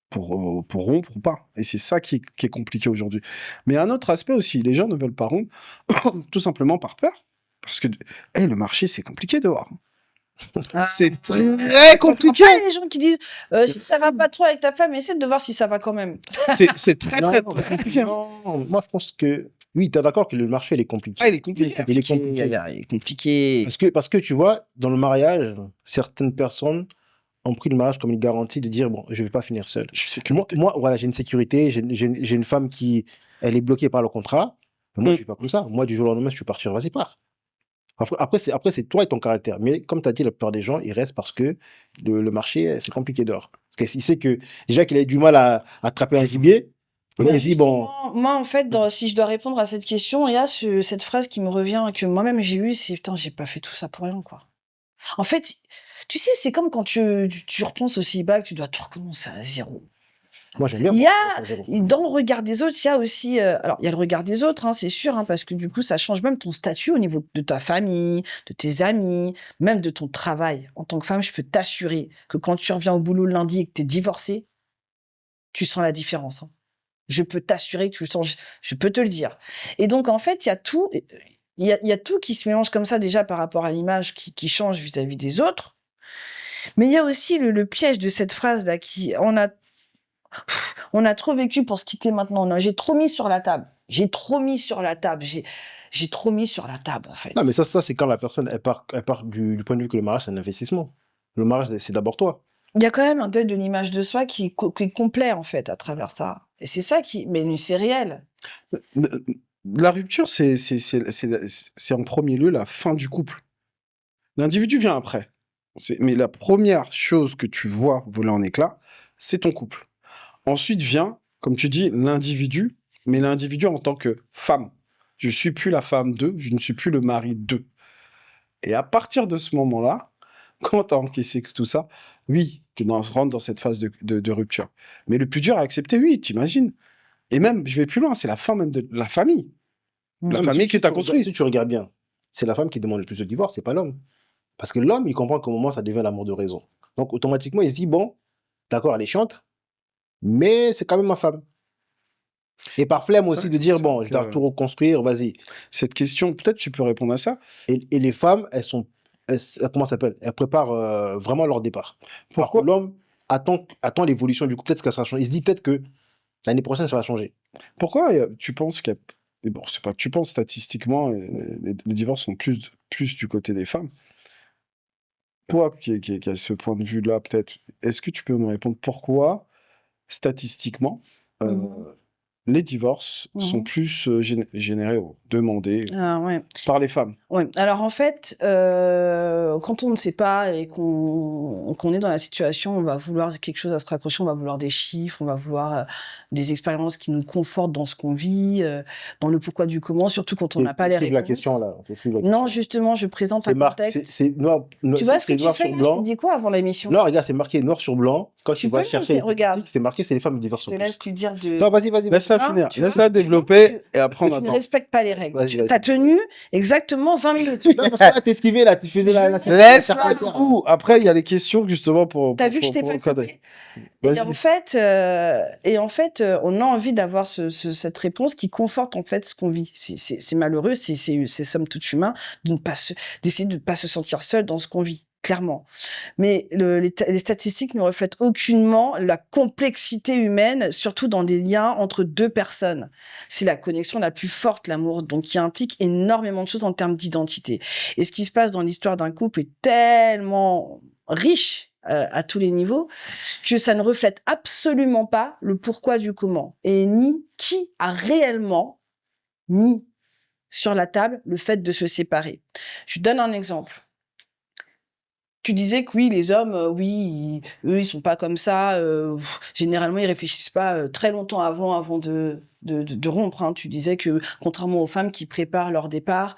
pour rompre ou pas. Et c'est ça qui est compliqué aujourd'hui. Mais un autre aspect aussi, les gens ne veulent pas rompre tout simplement par peur. Parce que le marché, c'est compliqué dehors. Ah. C'est très Je comprends compliqué. pas les gens qui disent si ça va pas trop avec ta femme, essaie de voir si ça va quand même. C'est très, Non, très, non, très compliqué. non, moi je pense que... Oui, tu es d'accord que le marché, il est compliqué. Ah, il est compliqué. Il est compliqué. Il est compliqué. Parce que tu vois, dans le mariage, certaines personnes ont pris le mariage comme une garantie de dire, bon, je ne vais pas finir seul. Je sais que Moi, voilà, j'ai une sécurité, j'ai une femme qui, elle est bloquée par le contrat. Mais moi, je ne suis pas comme ça. Moi, du jour au lendemain, je suis parti, vas-y, pars. Après, c'est toi et ton caractère. Mais comme tu as dit, la plupart des gens, ils restent parce que le marché, c'est compliqué dehors. Parce qu'il sait que déjà qu'il a du mal à attraper un gibier, et là, il se dit, bon, Justement, moi, en fait, si je dois répondre à cette question, il y a cette phrase qui me revient, que moi-même j'ai eue, c'est putain, j'ai pas fait tout ça pour rien, quoi. En fait, tu sais, c'est comme quand tu repenses au célibat, que tu dois tout recommencer à zéro. moi, j'aime bien. Il y a, voir ça, zéro. et dans le regard des autres, il y a aussi, alors il y a le regard des autres, hein, c'est sûr, hein, parce que du coup, ça change même ton statut au niveau de ta famille, de tes amis, même de ton travail. En tant que femme, je peux t'assurer que quand tu reviens au boulot le lundi et que tu es divorcée, tu sens la différence, hein. Je peux t'assurer que tu le sens, je peux te le dire. Et donc, en fait, il y a tout, il y a tout qui se mélange comme ça déjà par rapport à l'image qui change vis-à-vis des autres. Mais il y a aussi le piège de cette phrase-là on a trop vécu pour se quitter maintenant. Non, j'ai trop mis sur la table. J'ai trop mis sur la table, en fait. Non, mais ça c'est quand la personne, elle part du point de vue que le mariage, c'est un investissement. Le mariage, c'est d'abord toi. Il y a quand même un deuil de l'image de soi qui est complet, en fait, à travers ça. Et c'est ça mais c'est réel. La rupture, c'est en premier lieu la fin du couple. L'individu vient après. Mais la première chose que tu vois voler en éclats, c'est ton couple. Ensuite vient, comme tu dis, l'individu, mais l'individu en tant que femme. Je ne suis plus la femme d'eux, je ne suis plus le mari d'eux. Et à partir de ce moment-là, quand tu as encaissé tout ça, oui, tu rentres dans cette phase de rupture. Mais le plus dur à accepter, oui, t'imagines. Et même, je vais plus loin, c'est la fin même de la famille. La Non, mais famille que tu as construite. Si tu regardes bien, c'est la femme qui demande le plus de divorce, c'est pas l'homme. Parce que l'homme, il comprend qu'au moment, ça devient l'amour de raison. Donc, automatiquement, il se dit, bon, d'accord, elle est chiante, mais c'est quand même ma femme. Et par flemme aussi de dire, bon, je dois tout reconstruire, vas-y. Cette question, peut-être tu peux répondre à ça. Et les femmes, comment ça s'appelle? Elles préparent vraiment leur départ. Pourquoi l'homme attend l'évolution du coup, peut-être que ça sera changé. Il se dit peut-être que l'année prochaine, ça va changer. Pourquoi tu penses qu'il y a... Et bon, c'est pas que tu penses, statistiquement, les divorces sont plus du côté des femmes. Toi, qui as ce point de vue-là, peut-être, est-ce que tu peux me répondre pourquoi, statistiquement, les divorces sont plus générés ou demandés par les femmes? Ouais. Alors en fait, quand on ne sait pas et qu'on est dans la situation, on va vouloir quelque chose à se raccrocher, on va vouloir des chiffres, on va vouloir des expériences qui nous confortent dans ce qu'on vit, dans le pourquoi du comment, surtout quand on n'a pas les réponses. La question, là. Non, justement, je présente un contexte. C'est noir, tu vois ce que tu noir fais sur là, blanc. tu dis quoi avant l'émission? Non, regarde, c'est marqué noir sur blanc. Quand tu vas chercher, regarde. c'est marqué, c'est les femmes qui divorcent. Je te laisse lui dire de... Non, vas-y. Laisse-la finir, laisse-la développer et après on attend. Tu ne respectes pas les règles. Vas-y. Tu as tenu exactement 20 minutes. Non, parce que là, t'esquivais, là, tu faisais la Laisse-la du coup. Après, il y a les questions justement pour. T'as vu que je t'ai pas coupé. Et en fait, on a envie d'avoir cette réponse qui conforte en fait ce qu'on vit. C'est malheureux, c'est somme toute humain d'essayer de ne pas se sentir seul dans ce qu'on vit. clairement. Mais les statistiques ne reflètent aucunement la complexité humaine, surtout dans des liens entre deux personnes. C'est la connexion la plus forte, l'amour, donc qui implique énormément de choses en termes d'identité. Et ce qui se passe dans l'histoire d'un couple est tellement riche à tous les niveaux, que ça ne reflète absolument pas le pourquoi du comment, et ni qui a réellement mis sur la table le fait de se séparer. Je donne un exemple. Tu disais que oui, les hommes, eux, ils sont pas comme ça. Généralement, ils réfléchissent pas très longtemps avant de rompre. Hein. Tu disais que, contrairement aux femmes qui préparent leur départ,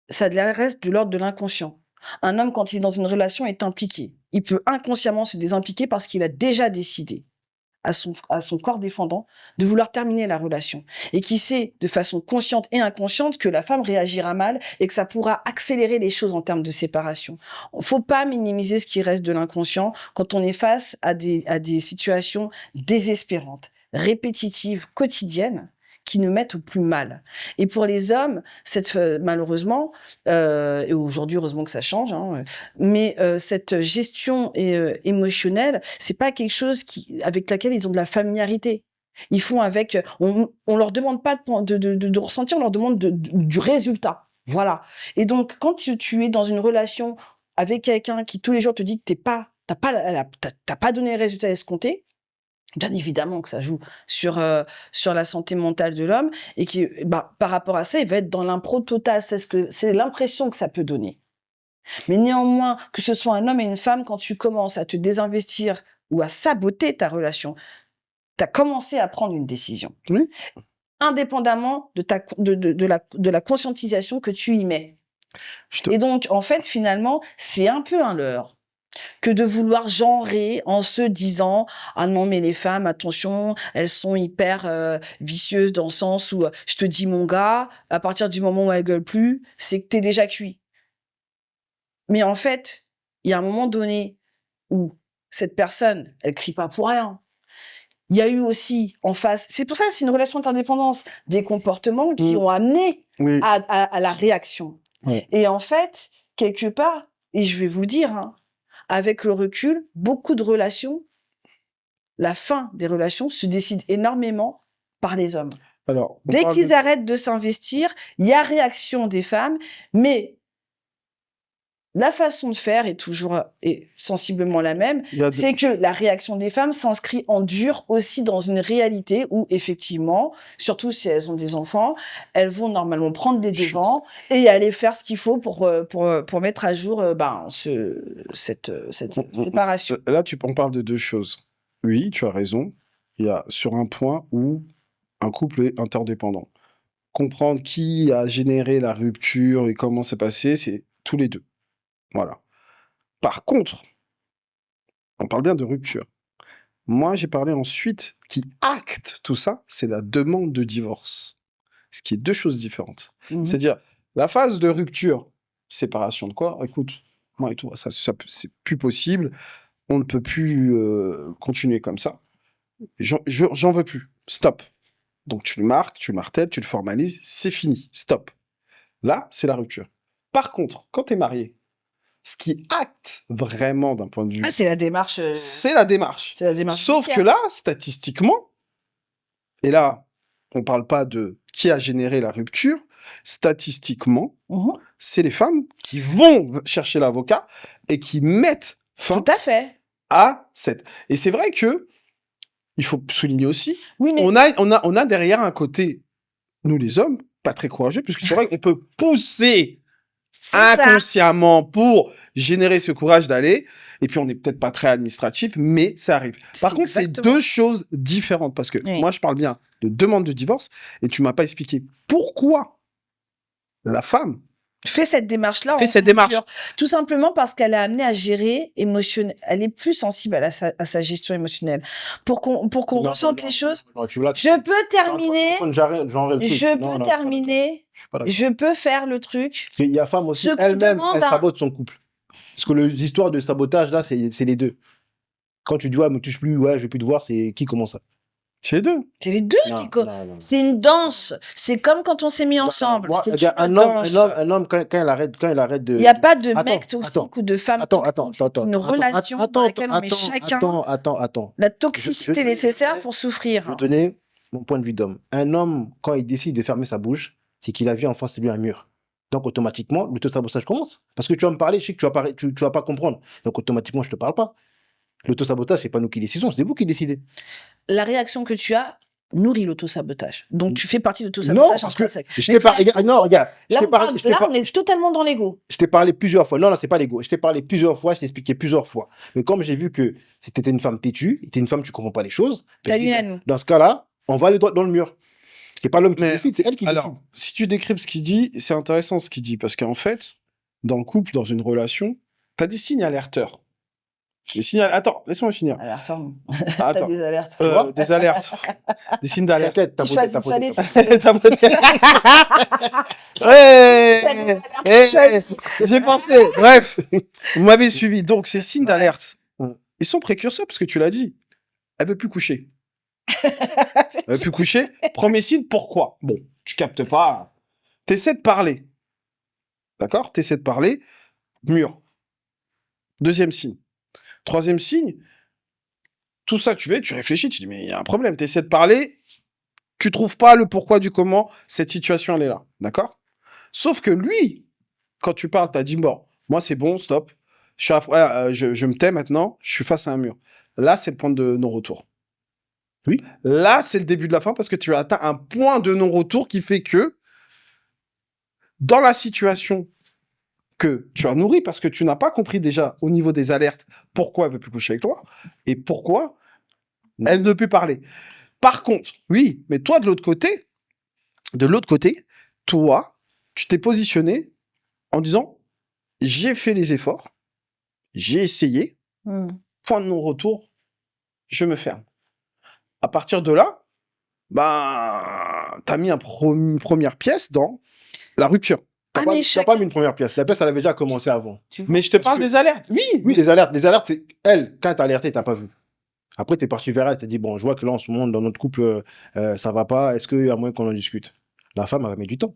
ça reste de l'ordre de l'inconscient. Un homme, quand il est dans une relation, est impliqué. Il peut inconsciemment se désimpliquer parce qu'il a déjà décidé à son corps défendant de vouloir terminer la relation et qui sait de façon consciente et inconsciente que la femme réagira mal et que ça pourra accélérer les choses en termes de séparation. Faut pas minimiser ce qui reste de l'inconscient quand on est face à des situations désespérantes, répétitives, quotidiennes, qui nous mettent au plus mal. Et pour les hommes, malheureusement, et aujourd'hui, heureusement que ça change, hein, mais cette gestion émotionnelle, c'est pas quelque chose avec laquelle ils ont de la familiarité. Ils font avec... On leur demande pas de ressentir, on leur demande du résultat. Voilà. Et donc, quand tu es dans une relation avec quelqu'un qui, tous les jours, te dit que t'as pas donné les résultats escomptés, bien évidemment que ça joue sur la santé mentale de l'homme et qui, par rapport à ça, il va être dans l'impro total. C'est l'impression que ça peut donner. Mais néanmoins, que ce soit un homme et une femme, quand tu commences à te désinvestir ou à saboter ta relation, tu as commencé à prendre une décision. Oui. Indépendamment de la conscientisation que tu y mets. Et donc, en fait, finalement, c'est un peu un leurre que de vouloir genrer en se disant « Ah non, mais les femmes, attention, elles sont hyper vicieuses dans le sens où je te dis mon gars, à partir du moment où elles gueulent plus, c'est que t'es déjà cuit. » Mais en fait, il y a un moment donné où cette personne, elle crie pas pour rien. Il y a eu aussi en face, c'est pour ça que c'est une relation d'interdépendance, des comportements qui ont amené à la réaction. Oui. Et en fait, quelque part, et je vais vous dire, hein, avec le recul, beaucoup de relations, la fin des relations se décide énormément par les hommes. Alors, dès qu'ils arrêtent de s'investir, il y a réaction des femmes, mais la façon de faire est toujours sensiblement la même. C'est que la réaction des femmes s'inscrit en dur aussi dans une réalité où, effectivement, surtout si elles ont des enfants, elles vont normalement prendre les devants et aller faire ce qu'il faut pour mettre à jour cette séparation. Là, on parle de deux choses. Oui, tu as raison. Il y a sur un point où un couple est interdépendant. Comprendre qui a généré la rupture et comment c'est passé, c'est tous les deux. Voilà. Par contre, on parle bien de rupture. Moi, j'ai parlé ensuite qui acte tout ça, c'est la demande de divorce. Ce qui est deux choses différentes. C'est-à-dire, la phase de rupture, séparation de quoi? Écoute, moi et toi, ça c'est plus possible. On ne peut plus continuer comme ça. J'en veux plus. Stop. Donc, tu le marques, tu le martèles, tu le formalises, c'est fini. Stop. Là, c'est la rupture. Par contre, quand tu es marié, ce qui acte vraiment d'un point de vue... c'est la démarche. C'est la démarche. C'est la démarche. Sauf que là, statistiquement, et là, on parle pas de qui a généré la rupture, statistiquement, c'est les femmes qui vont chercher l'avocat et qui mettent fin Tout à fait. à cette... Et c'est vrai que, il faut souligner aussi, oui, mais... on a derrière un côté, nous les hommes, pas très courageux, puisque c'est vrai qu'on peut pousser inconsciemment pour générer ce courage d'aller, et puis on n'est peut-être pas très administratif, mais ça arrive. Par contre, c'est deux choses différentes, parce que moi, je parle bien de demande de divorce, et tu m'as pas expliqué pourquoi la femme fait cette démarche-là. Tout simplement parce qu'elle est amenée à gérer émotionnellement. Elle est plus sensible à sa gestion émotionnelle. Pour qu'on ressente les choses. Je peux terminer. Je peux faire le truc. Il y a femme aussi, elle-même, elle sabote son couple. Parce que l'histoire de sabotage, là, c'est les deux. Quand tu dis, ouais, me touche plus, ouais, je vais plus te voir, c'est qui commence ça? C'est les deux. C'est les deux Non, qui... non. C'est une danse. C'est comme quand on s'est mis ensemble. Moi, C'était regarde, une danse. un homme quand il arrête Il n'y a de... pas de Attends, mec toxique attends, ou de femme toxique. C'est une relation dans laquelle on met chacun attends. la toxicité nécessaire pour souffrir. Je vais donner mon point de vue d'homme. Un homme, quand il décide de fermer sa bouche, c'est qu'il a vu en face de lui un mur. Donc, automatiquement, l'autosabotage commence. Parce que tu vas me parler, je sais que tu vas pas comprendre. Donc, automatiquement, je te parle pas. L'autosabotage, c'est pas nous qui décidons, c'est vous qui décidez. La réaction que tu as nourrit l'autosabotage. Donc, tu fais partie de Non, l'autosabotage parce que intrinsèque. je t'ai parlé. Non, regarde. Là, on est totalement dans l'ego. Je t'ai parlé plusieurs fois. Non, c'est pas l'ego. Je t'ai parlé plusieurs fois, je t'ai expliqué plusieurs fois. Mais comme j'ai vu que c'était une femme têtue, c'était une femme, tu comprends pas les choses. T'as je eu dis, la nous. dans ce cas-là, on va aller droit dans le mur. C'est pas l'homme qui Mais décide, c'est elle qui décide. Alors, si tu décryptes ce qu'il dit, c'est intéressant ce qu'il dit, parce qu'en fait, dans le couple, dans une relation, tu as des signes alerteurs. Attends, laisse-moi finir. Alors, attends. T'as Attends. des alertes. Des alertes. Des signes d'alerte. T'inquiète, t'as Tu voté, choisis t'as soit voté, les... t'as voté. J'ai pensé. Bref, vous m'avez suivi. Donc, ces signes d'alerte, Ouais. ils sont précurseurs parce que tu l'as dit. Elle veut plus coucher. Elle veut plus coucher. Premier signe, pourquoi? Bon, tu captes pas. T'essaies de parler. D'accord? T'essaies de parler. Mur. Deuxième signe. Troisième signe, tout ça, tu réfléchis, tu dis, mais il y a un problème. T'essaies de parler, tu trouves pas le pourquoi du comment cette situation, elle est là. D'accord? Sauf que lui, quand tu parles, t'as dit, bon, moi, c'est bon, stop. Je me tais maintenant, je suis face à un mur. Là, c'est le point de non-retour. Oui. Là, c'est le début de la fin parce que tu as atteint un point de non-retour qui fait que, dans la situation que tu as nourri, parce que tu n'as pas compris déjà au niveau des alertes pourquoi elle veut plus coucher avec toi et pourquoi elle ne veut plus parler. Par contre, oui, mais toi, de l'autre côté, toi, tu t'es positionné en disant, j'ai fait les efforts, j'ai essayé, point de non-retour, je me ferme. À partir de là, ben, t'as mis une première pièce dans la rupture. Ah, T'as mais pas mis une première pièce. La pièce, elle avait déjà commencé avant. Mais je te parle des alertes. Oui, Oui, les alertes. Les alertes, c'est elle, quand t'as alerté, t'as pas vu. Après, t'es parti vers elle, t'as dit, bon, je vois que là, en ce moment, dans notre couple, ça va pas. Est-ce qu'il y a moyen qu'on en discute? La femme, elle va mettre du temps.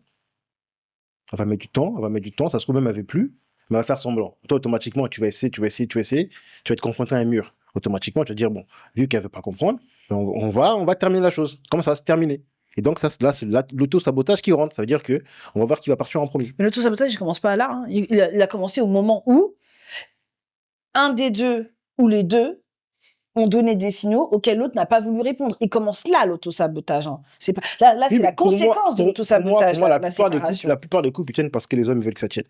Elle va mettre du temps. Ça se trouve même, elle veut plus. Mais elle va faire semblant. Toi, automatiquement, tu vas essayer. Tu vas être confronté à un mur. Automatiquement, tu vas dire, bon, vu qu'elle veut pas comprendre, on va terminer la chose. Comment ça va se terminer? Et donc, ça, là, c'est l'auto-sabotage qui rentre. Ça veut dire que on va voir qui va partir en premier. Mais l'autosabotage, il commence pas là. Hein. Il a commencé au moment où un des deux ou les deux ont donné des signaux auxquels l'autre n'a pas voulu répondre. Il commence là, l'autosabotage. Hein. C'est pas... Là Oui, c'est la mais pour moi- conséquence de pour l'autosabotage, moi, la la plupart des couples, ils tiennent parce que les hommes veulent que ça tienne.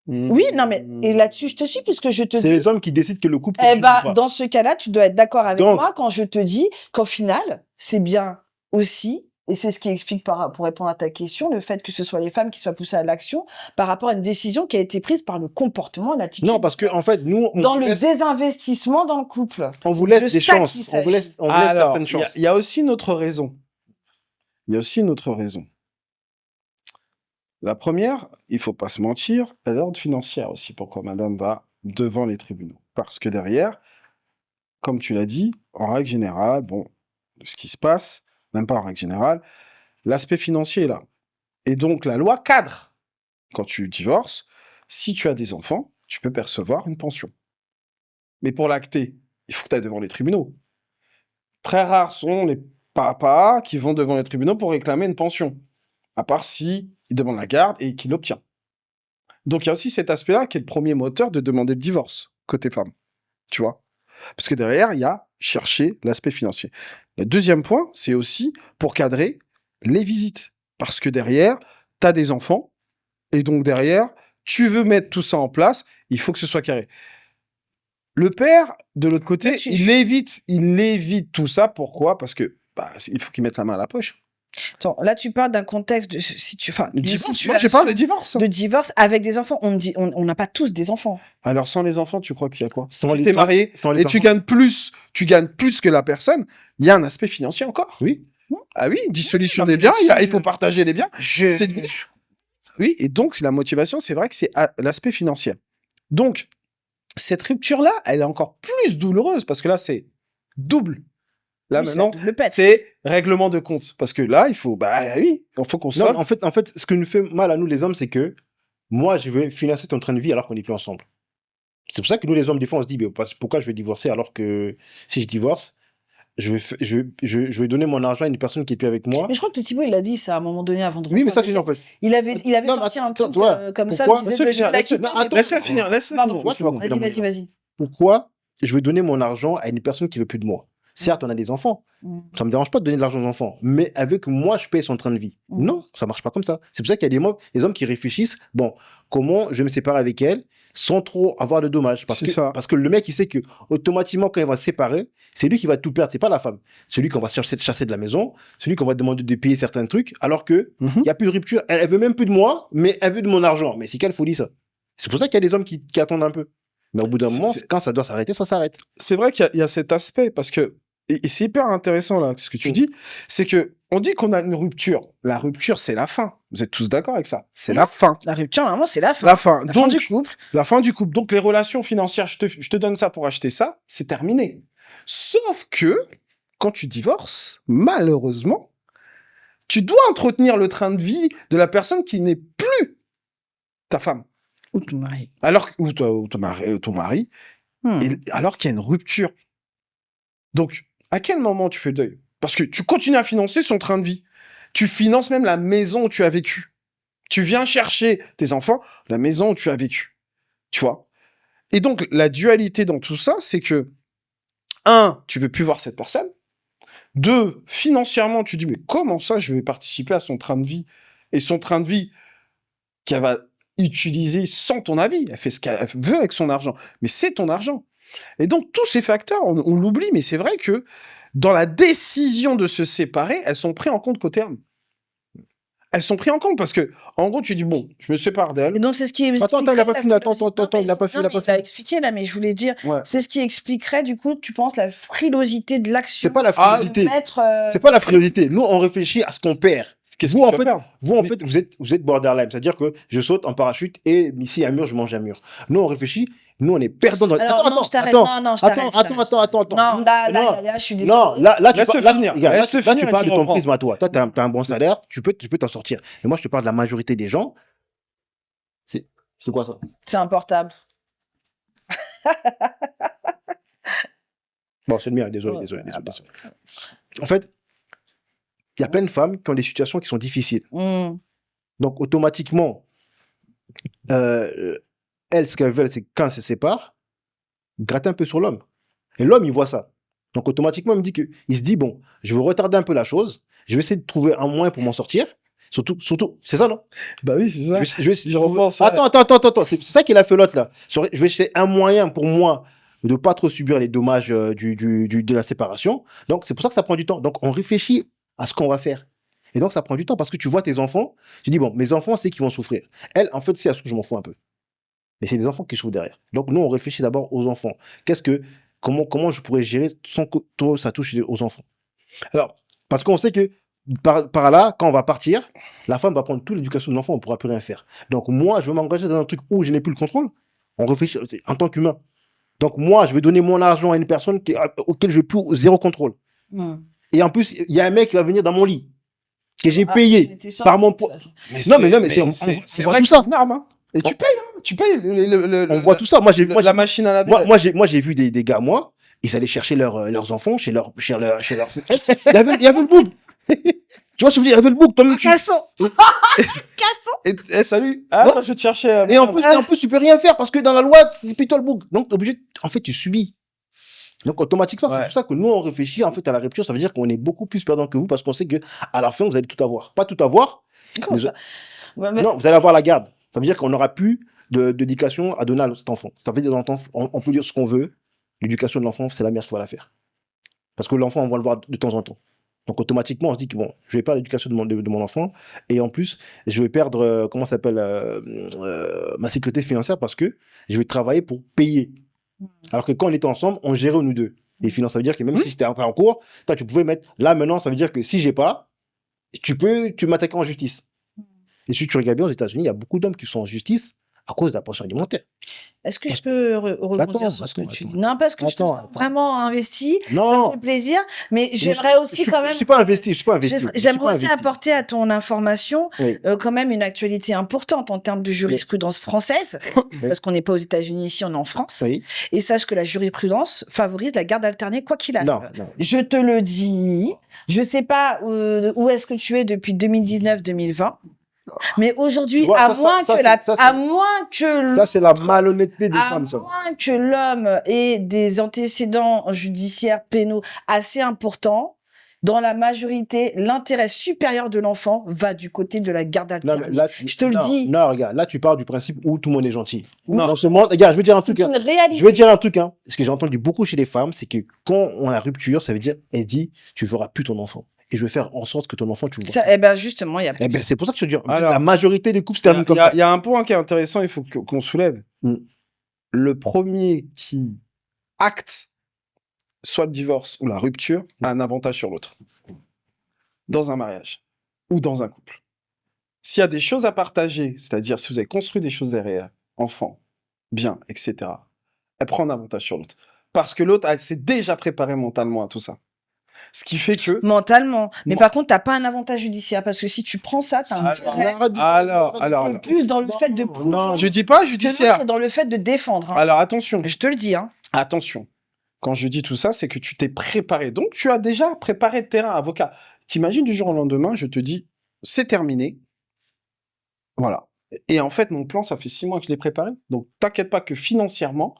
Oui, non, mais et là-dessus, je te suis, puisque je te C'est dis... les hommes qui décident que le couple Eh continue ben, ou pas. dans ce cas-là, tu dois être d'accord avec Donc- moi quand je te dis qu'au final, c'est bien aussi, et c'est ce qui explique pour répondre à ta question, le fait que ce soit les femmes qui soient poussées à l'action par rapport à une décision qui a été prise par le comportement, l'attitude. Non, parce que en fait, nous, on dans vous le laisse, désinvestissement dans le couple. on vous C'est laisse de des ça chances. qu'il On vous laisse, s'agit. certaines il chances. y a aussi une autre raison. La première, il faut pas se mentir, elle est d'ordre financière aussi, pourquoi madame va devant les tribunaux. Parce que derrière, comme tu l'as dit, en règle générale, bon, ce qui se passe, même pas en règle générale, l'aspect financier est là. Et donc, la loi cadre, quand tu divorces, si tu as des enfants, tu peux percevoir une pension. Mais pour l'acter, il faut que tu ailles devant les tribunaux. Très rares sont les papas qui vont devant les tribunaux pour réclamer une pension. À part si il demande la garde et qu'il l'obtient. Donc il y a aussi cet aspect-là qui est le premier moteur de demander le divorce, côté femme. Tu vois? Parce que derrière, il y a chercher l'aspect financier. Le deuxième point, c'est aussi pour cadrer les visites. Parce que derrière, tu as des enfants, et donc derrière, tu veux mettre tout ça en place, il faut que ce soit carré. Le père, de l'autre côté, Là-dessus, il évite tout ça. Pourquoi? Parce que il faut qu'il mette la main à la poche. Attends, là, tu parles d'un contexte de Le d'une divorce, moi, situation j'ai parlé de divorce. de divorce avec des enfants. On me dit, on n'a pas tous des enfants. Alors, sans les enfants, tu crois qu'il y a quoi? Sans Si les- t'es sans- marié sans les et tu enfants. gagnes plus que la personne, il y a un aspect financier encore. Oui. Ah oui, dissolution Non, des mais biens, aussi, il faut partager les biens. C'est- Je... Oui, et donc, la motivation, c'est vrai que c'est l'aspect financier. Donc, cette rupture-là, elle est encore plus douloureuse parce que là, c'est double. Là, Oui, c'est maintenant, la double pète. c'est règlement de compte. Parce que là, il faut qu'on Non, solde. en fait, ce qui nous fait mal à nous, les hommes, c'est que moi, je vais financer ton train de vie alors qu'on n'est plus ensemble. C'est pour ça que nous, les hommes, des fois, on se dit, mais pourquoi je vais divorcer alors que si je divorce, je vais donner mon argent à une personne qui est plus avec moi. Mais je crois que Petit Boy, il a dit ça à un moment donné avant de Oui, mais reprendre ça, le j'ai dit en quai. fait. Il avait Non, mais sorti un attends, truc toi, comme ça, pourquoi il disait, je vais la quitter, mais bon. Laisse-la finir. Pardon. Pourquoi tu vas couper Vas-y, dans mon vas-y, élan? vas-y. Pourquoi je vais donner mon argent à une personne qui veut plus de moi? Certes, on a des enfants. Ça me dérange pas de donner de l'argent aux enfants, mais avec moi, je paye son train de vie. Non, ça marche pas comme ça. C'est pour ça qu'il y a des hommes qui réfléchissent, bon, comment je vais me séparer avec elle sans trop avoir de dommages. C'est ça. Parce que le mec, il sait que automatiquement, quand il va se séparer, c'est lui qui va tout perdre, c'est pas la femme. C'est lui qu'on va chasser de la maison, c'est lui qu'on va demander de payer certains trucs, alors que il y a plus de rupture. Elle veut même plus de moi, mais elle veut de mon argent. Mais c'est quelle folie ça. C'est pour ça qu'il y a des hommes qui attendent un peu. Mais au bout d'un moment, quand ça doit s'arrêter, ça s'arrête. C'est vrai qu'il y a cet aspect, parce que, et c'est hyper intéressant là, ce que tu dis, c'est que on dit qu'on a une rupture. La rupture, c'est la fin. Vous êtes tous d'accord avec ça? C'est la fin. La rupture, normalement, c'est la fin. La fin. La fin Donc, du couple. la fin du couple. Donc, les relations financières, je te donne ça pour acheter ça, c'est terminé. Sauf que, quand tu divorces, malheureusement, tu dois entretenir le train de vie de la personne qui n'est plus ta femme. Ou ton mari. Ou ton mari, alors qu'il y a une rupture. Donc, à quel moment tu fais le deuil? Parce que tu continues à financer son train de vie. Tu finances même la maison où tu as vécu. Tu viens chercher tes enfants, la maison où tu as vécu. Tu vois? Et donc, la dualité dans tout ça, c'est que, tu veux plus voir cette personne. 2, financièrement, tu dis, mais comment ça, je vais participer à son train de vie? Et son train de vie qu'elle va utiliser sans ton avis. Elle fait ce qu'elle veut avec son argent. Mais c'est ton argent. Et donc, tous ces facteurs, on l'oublie, mais c'est vrai que dans la décision de se séparer, elles sont prises en compte côté homme. Elles sont prises en compte parce que, en gros, tu dis, bon, je me sépare d'elle. Et donc, c'est ce qui Attends, il a pas fini. Attends, il a pas fini. Il a expliqué, là, mais je voulais dire, c'est ce qui expliquerait, du coup, tu penses, la frilosité de l'action. C'est pas la frilosité. C'est pas la frilosité. Nous, on réfléchit à ce qu'on perd. Qu'est-ce vous, en fait, vous êtes borderline. C'est-à-dire que je saute en parachute et ici, il y a un mur, je mange un mur. Nous, on réfléchit. Nous, on est perdants dans... Alors, attends, je t'arrête. Attends. Non, là, je suis désolé. Non, là, tu parles de ton prisme à toi. Toi, tu as un bon salaire, tu peux t'en sortir. Et moi, je te parle de la majorité des gens. C'est quoi ça? C'est un portable. Bon, c'est le mien, désolé. En fait, il y a plein de femmes qui ont des situations qui sont difficiles. Donc, automatiquement, elles, ce qu'elles veulent, c'est quand elles se séparent, gratter un peu sur l'homme. Et l'homme, il voit ça. Donc, automatiquement, il se dit, bon, je vais retarder un peu la chose, je vais essayer de trouver un moyen pour m'en sortir. Surtout, c'est ça, non? Bah oui, c'est ça. Attends, c'est ça qu'il a fait l'autre, là. Je vais chercher un moyen pour moi de pas trop subir les dommages de la séparation. Donc, c'est pour ça que ça prend du temps. Donc, on réfléchit à ce qu'on va faire. Et donc, ça prend du temps parce que tu vois tes enfants, tu dis, bon, mes enfants, c'est qu'ils vont souffrir. Elle, en fait, c'est à ce que je m'en fous un peu. Mais c'est des enfants qui souffrent derrière. Donc, nous, on réfléchit d'abord aux enfants. Comment je pourrais gérer sans que ça touche aux enfants? Alors, parce qu'on sait que par là, quand on va partir, la femme va prendre toute l'éducation de l'enfant, on ne pourra plus rien faire. Donc, moi, je veux m'engager dans un truc où je n'ai plus le contrôle. On réfléchit en tant qu'humain. Donc, moi, je vais donner mon argent à une personne auquel je n'ai plus zéro contrôle. Et en plus, il y a un mec qui va venir dans mon lit, que j'ai payé par mon poids. Non, mais c'est vrai tout ça. C'est une arme, hein. Et tu payes, hein. Tu payes on voit tout ça. La machine à laver. Moi, j'ai vu des gars, ils allaient chercher leurs enfants chez leur ex. Il y avait le boug. Tu vois ce que je veux dire? Il y avait le boug. Casson. Salut. Attends, je vais te chercher. Et en plus, tu peux rien faire parce que dans la loi, c'est plutôt le boug. Donc, t'es obligé. En fait, tu subis. Donc, automatiquement, c'est pour ça que nous, on réfléchit en fait à la rupture. Ça veut dire qu'on est beaucoup plus perdant que vous parce qu'on sait que à la fin, vous allez tout avoir. Pas tout avoir. Comment ça? Non, vous allez avoir la garde. Ça veut dire qu'on n'aura plus d'éducation à donner à cet enfant. Ça veut dire on peut dire ce qu'on veut. L'éducation de l'enfant, c'est la mère qui va la faire. Parce que l'enfant, on va le voir de temps en temps. Donc, automatiquement, on se dit que bon, je vais perdre l'éducation de mon enfant. Et en plus, je vais perdre, ma sécurité financière parce que je vais travailler pour payer. Alors que quand on était ensemble, on gérait nous deux les finances. Ça veut dire que même si j'étais en cours, toi, tu pouvais mettre. Là, maintenant, ça veut dire que si j'ai pas, tu m'attaquer en justice. Et si tu regardes bien aux États-Unis, il y a beaucoup d'hommes qui sont en justice à cause de la pension alimentaire. Est-ce que je peux rebondir sur ce que tu dis? Non, parce que je te sens vraiment investi, ça me Non, fait plaisir, mais j'aimerais aussi quand je même... suis pas investi, je suis pas investi. je suis J'aimerais pas aussi investi. apporter à ton information Oui. quand même une actualité importante en termes de jurisprudence française, parce qu'on n'est pas aux États-Unis ici, on est en France. Oui. Et sache que la jurisprudence favorise la garde alternée quoi qu'il arrive. Non, non. Je te le dis, je sais pas où est-ce que tu es depuis 2019-2020, mais aujourd'hui, Tu vois, à ça, moins ça, que ça, ça, à moins que Ça, c'est la malhonnêteté des à femmes, ça. moins que l'homme ait des antécédents judiciaires pénaux assez importants, dans la majorité, l'intérêt supérieur de l'enfant va du côté de la garde Non, alternée. mais là, Je te le dis. Non, regarde, là, tu parles du principe où tout le monde est gentil. Non. Dans ce monde, regarde, je veux dire un truc. C'est hein. une réalité. Je veux dire un truc, hein. Ce que j'ai entendu beaucoup chez les femmes, c'est que quand on a la rupture, ça veut dire, elle dit, tu verras plus ton enfant. Et je vais faire en sorte que ton enfant, tu le vois. Ça, eh ben justement, il y a Eh ben, c'est pour ça que je te dis, en fait, Alors, la majorité des couples se terminent comme ça. Il y a un point qui est intéressant, il faut qu'on soulève. Mm. Le premier qui acte soit le divorce ou la rupture a un avantage sur l'autre. Dans un mariage ou dans un couple. S'il y a des choses à partager, c'est-à-dire si vous avez construit des choses derrière, enfants, biens, etc., elle prend un avantage sur l'autre. Parce que l'autre s'est déjà préparé mentalement à tout ça. Ce qui fait que... mentalement. Mais Mon- par contre, t'as pas un avantage judiciaire parce que si tu prends ça, t'as un intérêt. Alors, C'est plus dans le fait de non, pouvoir je dis pas que judiciaire. l'autre est dans le fait de défendre. hein. Alors, attention. Je te le dis. Hein. Attention, quand je dis tout ça, c'est que tu t'es préparé. Donc, tu as déjà préparé le terrain, avocat. T'imagines du jour au lendemain, je te dis, c'est terminé. Voilà. Et en fait, mon plan, ça fait 6 mois que je l'ai préparé. Donc, t'inquiète pas que financièrement,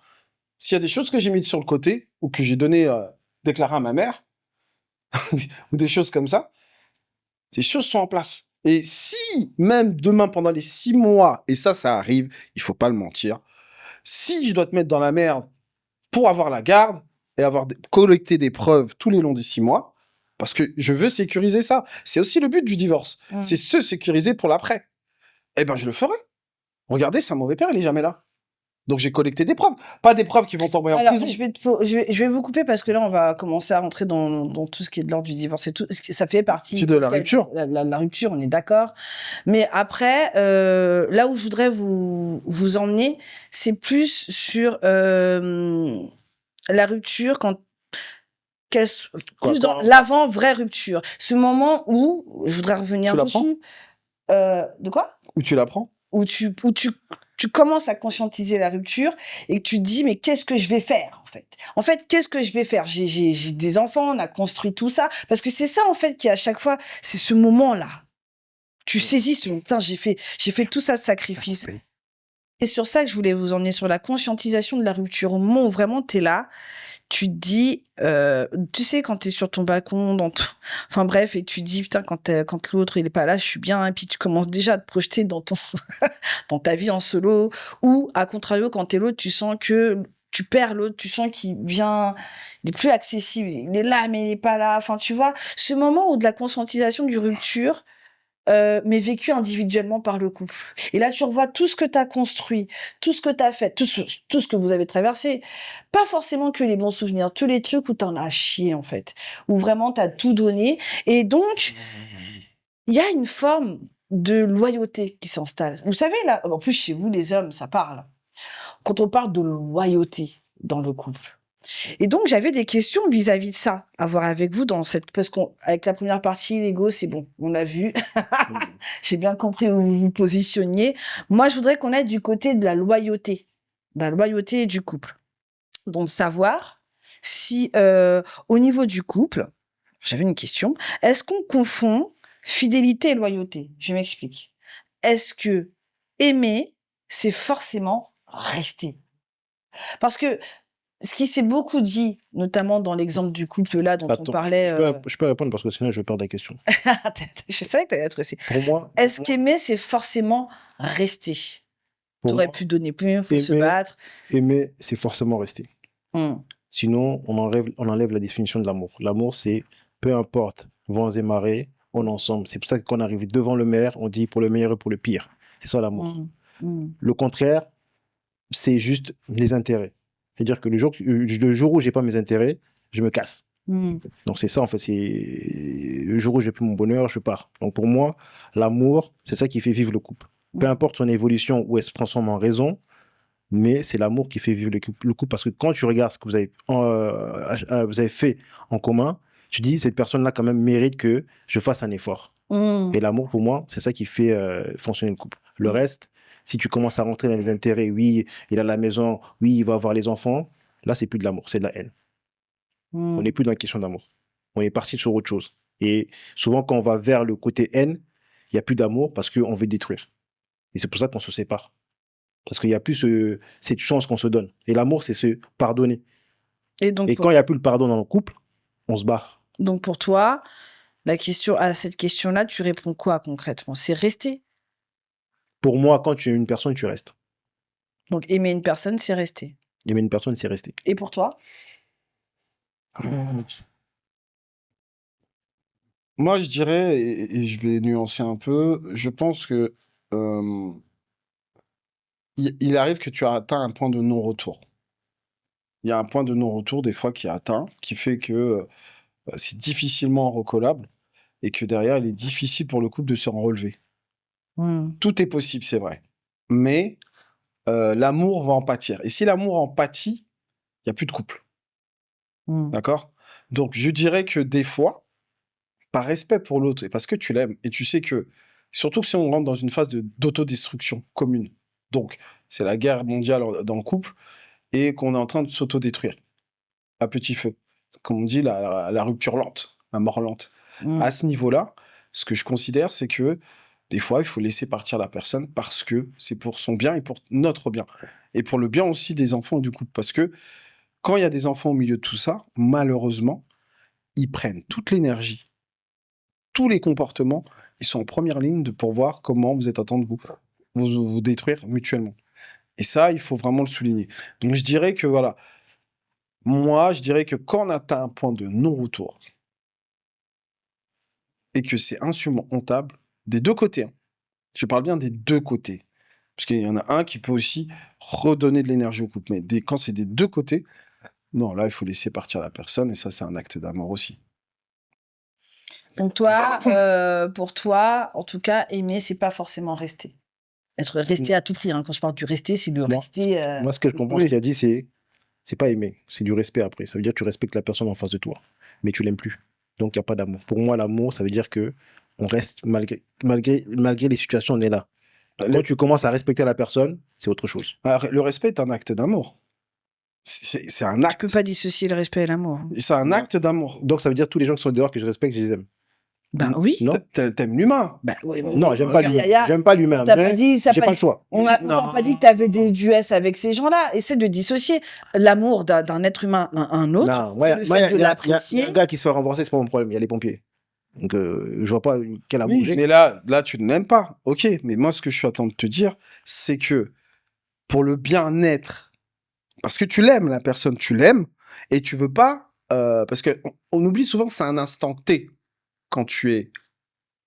s'il y a des choses que j'ai mises sur le côté ou que j'ai donné, déclaré à ma mère, ou des choses comme ça, les choses sont en place. Et si, même demain, pendant les 6 mois, et ça arrive, il faut pas le mentir, si je dois te mettre dans la merde pour avoir la garde et collecté des preuves tous les longs des 6 mois, parce que je veux sécuriser ça. C'est aussi le but du divorce. C'est se sécuriser pour l'après. Eh ben, je le ferai. Regardez, c'est un mauvais père, il est jamais là. Donc, j'ai collecté des preuves. Pas des preuves qui vont t'envoyer en Alors, prison. je vais vous couper parce que là, on va commencer à rentrer dans tout ce qui est de l'ordre du divorce et tout. Ça fait partie C'est de la rupture. La rupture, on est d'accord. Mais après, là où je voudrais vous emmener, c'est plus sur la rupture plus dans l'avant vraie rupture. Ce moment où, je voudrais revenir Tu l'apprends dessus. De quoi? Où tu l'apprends? Où tu commences à conscientiser la rupture et que tu te dis, mais qu'est-ce que je vais faire, en fait? En fait, qu'est-ce que je vais faire? J'ai des enfants, on a construit tout ça. Parce que c'est ça, en fait, qui à chaque fois, c'est ce moment-là. Tu saisis ce putain, j'ai fait tout ça de sacrifice. C'est sur ça que je voulais vous emmener, sur la conscientisation de la rupture. Au moment où vraiment t'es là, tu te dis, tu sais, quand t'es sur ton balcon, enfin bref, et tu te dis, putain, quand l'autre il est pas là, je suis bien, et puis tu commences déjà à te projeter dans dans ta vie en solo, ou à contrario, quand t'es l'autre, tu sens que tu perds l'autre, tu sens qu'il est plus accessible, il est là, mais il est pas là, enfin tu vois, ce moment où de la conscientisation du rupture, mais vécu individuellement par le couple. Et là, tu revois tout ce que tu as construit, tout ce que tu as fait, tout ce que vous avez traversé. Pas forcément que les bons souvenirs, tous les trucs où tu en as chié, en fait. Où vraiment tu as tout donné. Et donc, il y a une forme de loyauté qui s'installe. Vous savez, là, en plus, chez vous, les hommes, ça parle. Quand on parle de loyauté dans le couple. Et donc, j'avais des questions vis-à-vis de ça à voir avec vous parce qu'avec la première partie, l'ego, c'est bon, on a vu. J'ai bien compris où vous vous positionniez. Moi, je voudrais qu'on aille du côté de la loyauté du couple. Donc, savoir si, au niveau du couple, j'avais une question, est-ce qu'on confond fidélité et loyauté? Je m'explique. Est-ce que aimer, c'est forcément rester? Parce que ce qui s'est beaucoup dit, notamment dans l'exemple du couple là dont on parlait... Je peux répondre parce que sinon je vais perdre la question. Je savais que tu allais être pressé. Pour moi... Est-ce qu'aimer, c'est forcément rester? Tu aurais pu donner plus, il faut se battre. Aimer, c'est forcément rester. Sinon, on enlève la définition de l'amour. L'amour, c'est peu importe, vents et marées, on est ensemble. C'est pour ça que quand on arrive devant le maire, on dit pour le meilleur et pour le pire. C'est ça l'amour. Le contraire, c'est juste les intérêts. C'est-à-dire que le jour où j'ai pas mes intérêts, je me casse. Donc c'est ça en fait, c'est le jour où j'ai plus mon bonheur, je pars. Donc pour moi, l'amour, c'est ça qui fait vivre le couple. Peu importe son évolution ou elle se transforme en raison, mais c'est l'amour qui fait vivre le couple. Parce que quand tu regardes ce que vous avez fait en commun, tu dis, cette personne-là, quand même, mérite que je fasse un effort. Et l'amour, pour moi, c'est ça qui fait fonctionner le couple. Le reste, si tu commences à rentrer dans les intérêts, oui, il a la maison, oui, il va avoir les enfants, là, c'est plus de l'amour, c'est de la haine. On n'est plus dans la question d'amour. On est parti sur autre chose. Et souvent, quand on va vers le côté haine, il n'y a plus d'amour parce qu'on veut détruire. Et c'est pour ça qu'on se sépare. Parce qu'il n'y a plus cette chance qu'on se donne. Et l'amour, c'est se pardonner. Et donc, Et quand il n'y a plus le pardon dans le couple, on se barre. donc pour toi, à cette question-là, tu réponds quoi concrètement? C'est rester. Pour moi, quand tu es une personne, tu restes. Donc aimer une personne, c'est rester. Aimer une personne, c'est rester. Et pour toi? Moi, je dirais, et je vais nuancer un peu, je pense que il arrive que tu as atteint un point de non-retour. Il y a un point de non-retour des fois qui est atteint, qui fait que c'est difficilement recollable et que derrière, il est difficile pour le couple de se en relever. Tout est possible, c'est vrai. Mais l'amour va en pâtir. Et si l'amour en pâtit, il n'y a plus de couple. D'accord? Donc, je dirais que des fois, par respect pour l'autre et parce que tu l'aimes, et tu sais que, surtout si on rentre dans une phase d'autodestruction commune, donc c'est la guerre mondiale dans le couple, et qu'on est en train de s'autodétruire à petit feu. Comme on dit, la rupture lente, la mort lente. À ce niveau-là, ce que je considère, c'est que des fois, il faut laisser partir la personne parce que c'est pour son bien et pour notre bien. Et pour le bien aussi des enfants et du couple. Parce que quand il y a des enfants au milieu de tout ça, malheureusement, ils prennent toute l'énergie, tous les comportements, ils sont en première ligne pour voir comment vous êtes en train de vous détruire mutuellement. Et ça, il faut vraiment le souligner. Donc, je dirais que voilà, moi, je dirais que quand on atteint un point de non-retour et que c'est insurmontable, des deux côtés, hein, je parle bien des deux côtés, parce qu'il y en a un qui peut aussi redonner de l'énergie au couple, mais quand c'est des deux côtés, non, là, il faut laisser partir la personne, et ça, c'est un acte d'amour aussi. Donc toi, pour toi, en tout cas, aimer, c'est pas forcément rester. Rester à tout prix. Hein. Quand je parle du rester, c'est de rester. Moi, ce que je comprends, ce qu'il a dit, c'est pas aimer, c'est du respect après. Ça veut dire que tu respectes la personne en face de toi, mais tu l'aimes plus. Donc, il n'y a pas d'amour. Pour moi, l'amour, ça veut dire que on reste malgré les situations, on est là. Quand tu commences à respecter la personne, c'est autre chose. Alors, le respect est un acte d'amour. C'est un acte. Tu peux pas dissocier le respect et l'amour. C'est un acte d'amour. Donc, ça veut dire que tous les gens qui sont dehors que je respecte, je les aime. Ben oui. Non, t'aimes l'humain. Ben oui. non, j'aime pas l'humain. J'aime pas l'humain. T'as pas dit, j'ai pas le choix. On t'a pas dit que t'avais des duets avec ces gens-là. Essaie de dissocier l'amour d'un être humain à un autre. Non, c'est le fait de il y a l'apprécier. un gars qui se fait renverser, c'est pas mon problème. Il y a les pompiers. Donc, je vois pas quel amour Oui, j'ai. mais là, tu ne l'aimes pas. Ok, mais moi, ce que je suis en train de te dire, c'est que pour le bien-être, parce que tu l'aimes, la personne, tu l'aimes, et tu veux pas, parce qu'on oublie souvent, c'est un instant T quand tu es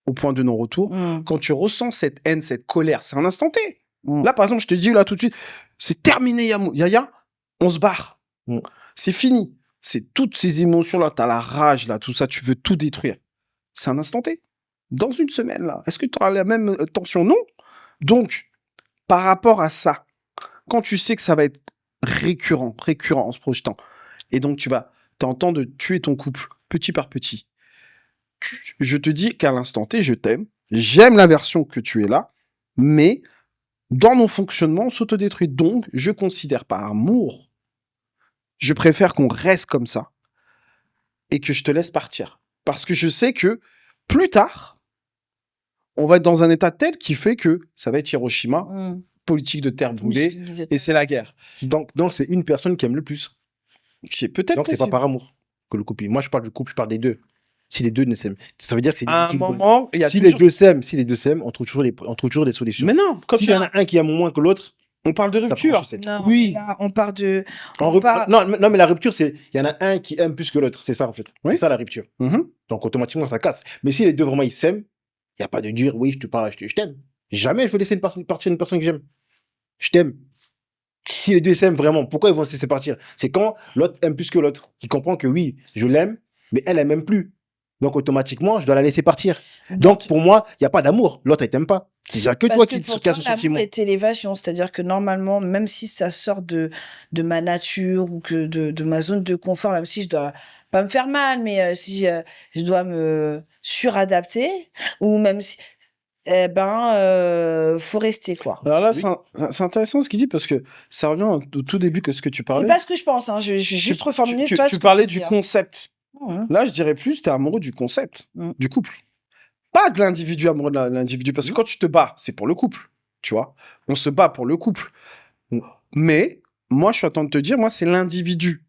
au point de non-retour, quand tu ressens cette haine, cette colère, c'est un instant T. Là, par exemple, je te dis là tout de suite, c'est terminé, Yaya, on se barre. C'est fini. C'est toutes ces émotions-là, t'as la rage, là, tout ça, tu veux tout détruire. C'est un instant T. Dans une semaine, là, est-ce que tu auras la même tension? Non. Donc, par rapport à ça, quand tu sais que ça va être récurrent en se projetant, et donc tu vas t'entendre de tuer ton couple petit par petit, je te dis qu'à l'instant T, je t'aime, j'aime la version que tu es là, mais dans mon fonctionnement, on s'autodétruit. Donc, je considère par amour, je préfère qu'on reste comme ça et que je te laisse partir. Parce que je sais que plus tard, on va être dans un état tel qui fait que ça va être Hiroshima, politique de terre brûlée, et c'est la guerre. Donc c'est une personne qui aime le plus. C'est peut-être donc, c'est pas par amour que le couple. Moi, je parle du couple, je parle des deux. Si les deux ne s'aiment, ça veut dire que c'est à un moment, il y a si toujours... les deux s'aiment, on trouve toujours des solutions. Mais non, comme s'il y en a un qui aime moins que l'autre, on parle de rupture. Non, oui. Là, on parle de. Non, mais la rupture, c'est il y en a un qui aime plus que l'autre. C'est ça, en fait. Oui. C'est ça la rupture. Donc, automatiquement, ça casse. Mais si les deux vraiment ils s'aiment, il n'y a pas de dire oui, je te parle, je t'aime. Jamais je vais laisser partir une personne que j'aime. Je t'aime. Si les deux s'aiment vraiment, pourquoi ils vont se laisser partir? C'est quand l'autre aime plus que l'autre, qui comprend que oui, je l'aime, mais elle m'aime plus. Donc, automatiquement, je dois la laisser partir. Donc, pour moi, il n'y a pas d'amour. L'autre, elle t'aime pas. Il n'y a que Parce toi que qui pour as toi, ce l'amour sentiment. est élévation. C'est-à-dire que normalement, même si ça sort de ma nature ou que de ma zone de confort, même si je dois pas me faire mal, mais si je dois me suradapter, ou même si, eh ben, faut rester, quoi. Alors là, Oui. c'est intéressant ce qu'il dit parce que ça revient au tout début que ce que tu C'est parlais. pas ce que je pense, hein. Je vais juste reformuler, toi, ce Tu que parlais tu du dis, hein. concept. Mhm. Là, je dirais plus, tu es amoureux du concept, Mm. du couple. Pas de l'individu, amoureux de l'individu. Parce que quand tu te bats, c'est pour le couple. Tu vois, on se bat pour le couple. Mais moi, je suis en train de te dire, moi, c'est l'individu.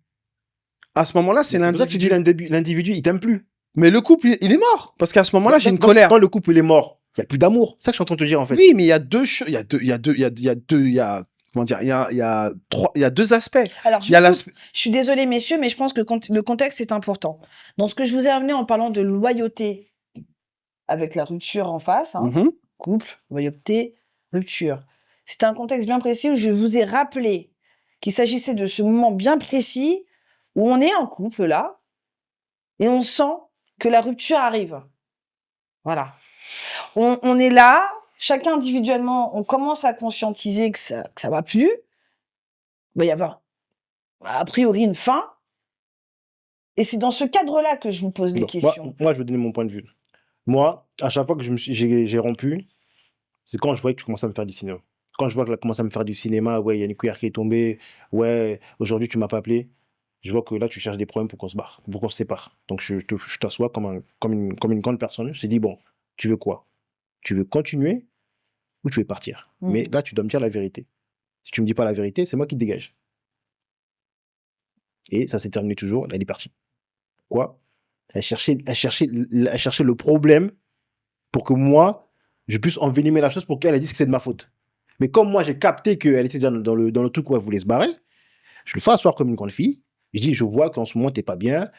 À ce moment-là, c'est C'est pour ça que tu dis l'individu. l'individu, il t'aime plus. Mais le couple, il est mort. Parce qu'à ce moment-là, j'ai une colère. Quand le couple il est mort, il n'y a plus d'amour. C'est ça que je suis en train de te dire en fait. Oui, mais il y a deux choses. Comment dire, il y a deux aspects. Alors, Il y a l'aspect. je suis désolée, messieurs, mais je pense que le contexte est important. Dans ce que je vous ai amené en parlant de loyauté avec la rupture en face, hein, Mhm. couple, loyauté, rupture. C'est un contexte bien précis où je vous ai rappelé qu'il s'agissait de ce moment bien précis où on est en couple là et on sent que la rupture arrive. Voilà. On est là, chacun individuellement, on commence à conscientiser que ça va plus. Il va y avoir a priori une fin. Et c'est dans ce cadre-là que je vous pose les Bon, questions. moi, je vais donner mon point de vue. Moi, à chaque fois que j'ai rompu, c'est quand je voyais que tu commençais à me faire du cinéma. Quand je vois que tu commences à me faire du cinéma, ouais, il y a une cuillère qui est tombée, ouais, aujourd'hui tu m'as pas appelé, je vois que là tu cherches des problèmes pour qu'on se barre, pour qu'on se sépare. Donc je t'assois comme une grande personne. Je te dis, bon, tu veux quoi? Tu veux continuer ou tu veux partir? Mais là, tu dois me dire la vérité. Si tu me dis pas la vérité, c'est moi qui te dégage. Et ça s'est terminé toujours, elle est partie. Quoi? Elle cherchait le problème pour que moi, je puisse envenimer la chose pour qu'elle dise que c'est de ma faute. Mais comme moi, j'ai capté qu'elle était déjà dans le truc où elle voulait se barrer, je le fais asseoir comme une grande fille. Je dis, je vois qu'en ce moment, t'es pas bien.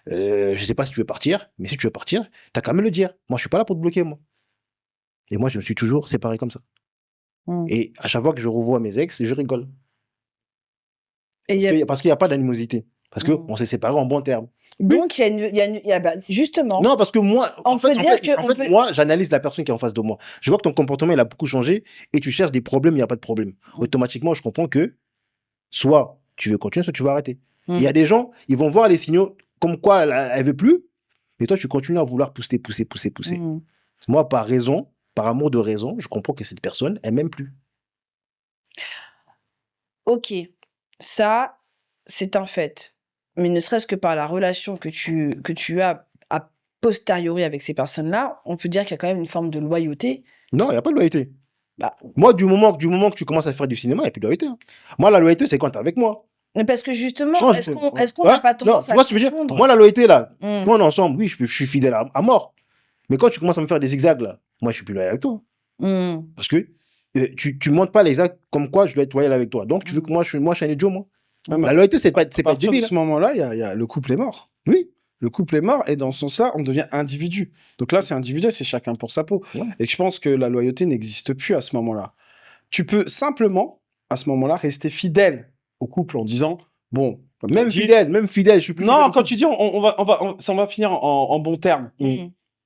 Je sais pas si tu veux partir, mais si tu veux partir, t'as qu'à me le dire. Moi, je suis pas là pour te bloquer, moi. Et moi, je me suis toujours séparé comme ça. Et à chaque fois que je revois mes ex, je rigole. Parce qu'il n'y a pas d'animosité. Parce qu'on s'est séparés en bons termes. Donc, justement. Non, parce que moi, moi, j'analyse la personne qui est en face de moi. Je vois que ton comportement, il a beaucoup changé et tu cherches des problèmes, il n'y a pas de problème. Automatiquement, je comprends que soit tu veux continuer, soit tu vas arrêter. Il y a des gens, ils vont voir les signaux comme quoi elle veut plus, et toi, tu continues à vouloir pousser. Moi, par raison, par amour de raison, je comprends que cette personne, elle m'aime plus. Ok, ça, c'est un fait. Mais ne serait-ce que par la relation que tu as a posteriori avec ces personnes-là, on peut dire qu'il y a quand même une forme de loyauté. Non, il n'y a pas de loyauté. Bah, moi, du moment que tu commences à faire du cinéma, il n'y a plus de loyauté. Hein. Moi, la loyauté, c'est quand tu es avec moi. mais parce que justement, est-ce qu'on n'a pas tendance à confondre? Moi, la loyauté, là, quand on est ensemble, oui, je suis fidèle à mort. Mais quand tu commences à me faire des zigzags, là, moi, je suis plus loyal avec toi. Parce que tu ne montres pas les actes comme quoi je dois être loyal avec toi. Donc, tu veux que moi, je suis un idiot, moi. La loyauté, c'est pas débile. À partir de ce moment-là, le couple est mort. Oui. Le couple est mort et dans ce sens-là, on devient individu. Donc là, c'est individuel, c'est chacun pour sa peau. Ouais. Et je pense que la loyauté n'existe plus à ce moment-là. Tu peux simplement, à ce moment-là, rester fidèle au couple en disant, bon... Même fidèle, je suis plus non, fidèle. quand tu dis on va finir en bon terme.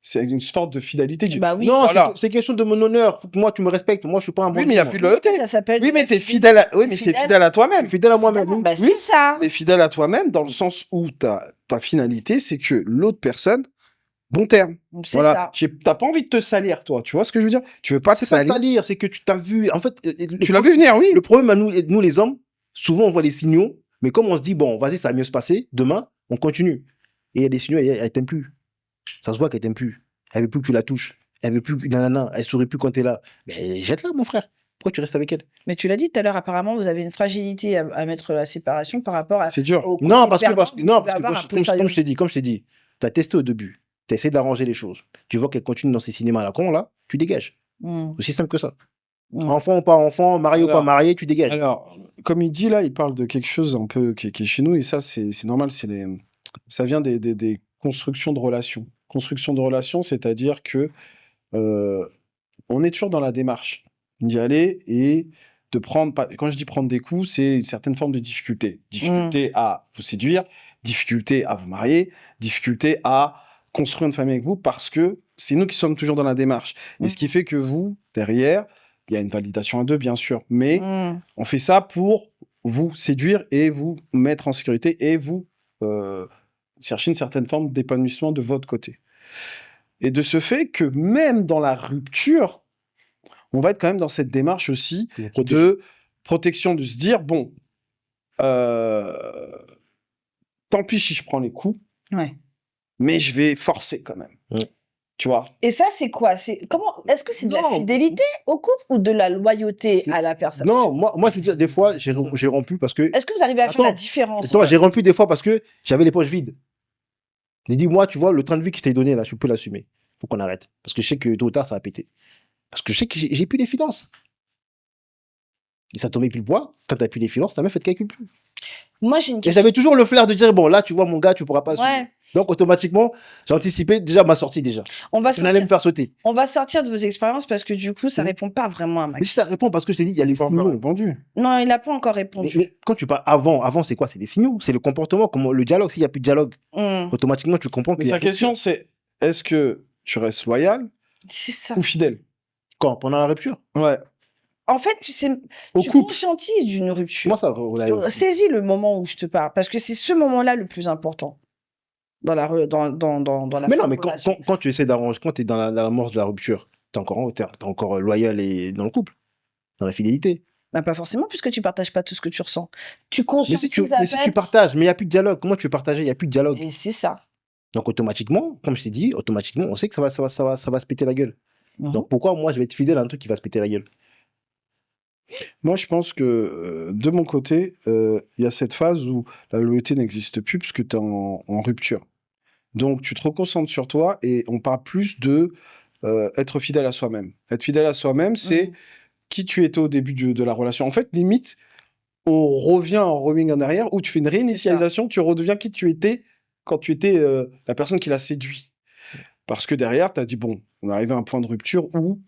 C'est une sorte de fidélité. Bah oui. Non, voilà. C'est question de mon honneur. Faut que moi, tu me respectes. Moi, je suis pas un bon. Oui, mais il n'y a plus de loyauté. Ça s'appelle. Oui, mais t'es fidèle. Oui, mais c'est fidèle à toi-même. Fidèle à moi-même. Bah, c'est ça. Mais fidèle à toi-même dans le sens où ta finalité, c'est que l'autre personne, bon terme. C'est ça. T'as pas envie de te salir, toi. Tu vois ce que je veux dire? Tu veux pas te salir. C'est pas salir, c'est que tu t'as vu. En fait, tu l'as vu venir, oui. Le problème à nous les hommes, souvent on voit les signaux, mais comme on se dit bon, vas-y, ça va mieux se passer. Demain, on continue. Et il y a des signaux, elle t'aime plus. Ça se voit qu'elle t'aime plus. Elle veut plus que tu la touches. Elle veut plus que elle sourit plus quand t'es là. Mais jette-la, mon frère. Pourquoi tu restes avec elle? Mais tu l'as dit tout à l'heure, apparemment, vous avez une fragilité à mettre la séparation par rapport à. C'est dur. Non, parce que comme je t'ai dit, tu as testé au début. Tu as essayé d'arranger les choses. Tu vois qu'elle continue dans ces cinémas à la con, là, tu dégages. Aussi simple que ça. Enfant ou pas enfant, marié ou pas marié, tu dégages. Alors, comme il dit là, il parle de quelque chose un peu qui est chez nous, et ça, c'est normal. Ça vient des constructions de relations. Construction de relations, c'est-à-dire que on est toujours dans la démarche d'y aller et de prendre, quand je dis prendre des coups, c'est une certaine forme de difficulté. Difficulté à vous séduire, difficulté à vous marier, difficulté à construire une famille avec vous parce que c'est nous qui sommes toujours dans la démarche. Et ce qui fait que vous, derrière, il y a une validation à deux, bien sûr, mais on fait ça pour vous séduire et vous mettre en sécurité et vous chercher une certaine forme d'épanouissement de votre côté. Et de ce fait que même dans la rupture, on va être quand même dans cette démarche aussi de protection, de se dire, bon, tant pis si je prends les coups, Ouais. mais je vais forcer quand même. Tu vois? Et ça, c'est quoi? Est-ce que c'est de la Non. fidélité au couple ou de la loyauté à la personne? Non, moi, je veux dire, des fois, j'ai rompu parce que. Est-ce que vous arrivez à faire la Attends, différence? Attends, j'ai rompu des fois parce que j'avais les poches vides. J'ai dit, moi, tu vois, le train de vie que je t'ai donné, là, je peux l'assumer. Faut qu'on arrête. Parce que je sais que tôt ou tard, ça va péter. Parce que je sais que j'ai plus les finances. Et ça tombait plus le poids. Quand t'as plus les finances, ta meuf, elle te calcule plus. Moi, j'ai une Et question. j'avais toujours le flair de dire, bon, là, tu vois, mon gars, tu pourras pas assumer. Ouais. Donc, automatiquement, j'ai anticipé déjà ma sortie déjà. On va On allait me faire sauter. sortir de vos expériences parce que du coup, ça répond pas vraiment à ma Mais si ça répond, parce que je t'ai dit, il y a les Pas encore signaux. répondu. Non, il n'a pas encore répondu. Mais quand tu parles avant, c'est quoi? C'est les signaux, c'est le comportement, comment le dialogue. S'il n'y a plus de dialogue, automatiquement, tu comprends Mais que. sa question, c'est est-ce que tu restes loyal C'est ça. ou fidèle? Quand? Pendant la rupture? Ouais. En fait, tu couple. conscientises d'une rupture. Comment ça va? Saisis le moment où je te parle, parce que c'est ce moment-là le plus important dans la Mais non, mais relation. quand tu essaies d'arranger, quand tu es dans l'amorce de la rupture, t'es encore loyal et dans le couple, dans la fidélité. Bah, pas forcément, puisque tu partages pas tout ce que tu ressens. Tu Mais conscientises si tu partages, mais il n'y a plus de dialogue, comment tu veux partager? Il n'y a plus de dialogue. Et c'est ça. Donc automatiquement, comme je t'ai dit, on sait que ça va se péter la gueule. Mhm. Donc pourquoi moi je vais être fidèle à un truc qui va se péter la gueule? Moi, je pense que de mon côté, il y a cette phase où la loyauté n'existe plus puisque tu es en rupture. Donc, tu te reconcentres sur toi et on parle plus de être fidèle à soi-même. Être fidèle à soi-même, c'est qui tu étais au début de la relation. En fait, limite, on revient en roaming en arrière où tu fais une réinitialisation, tu redeviens qui tu étais quand tu étais la personne qui l'a séduit. Parce que derrière, tu as dit, bon, on est arrivé à un point de rupture où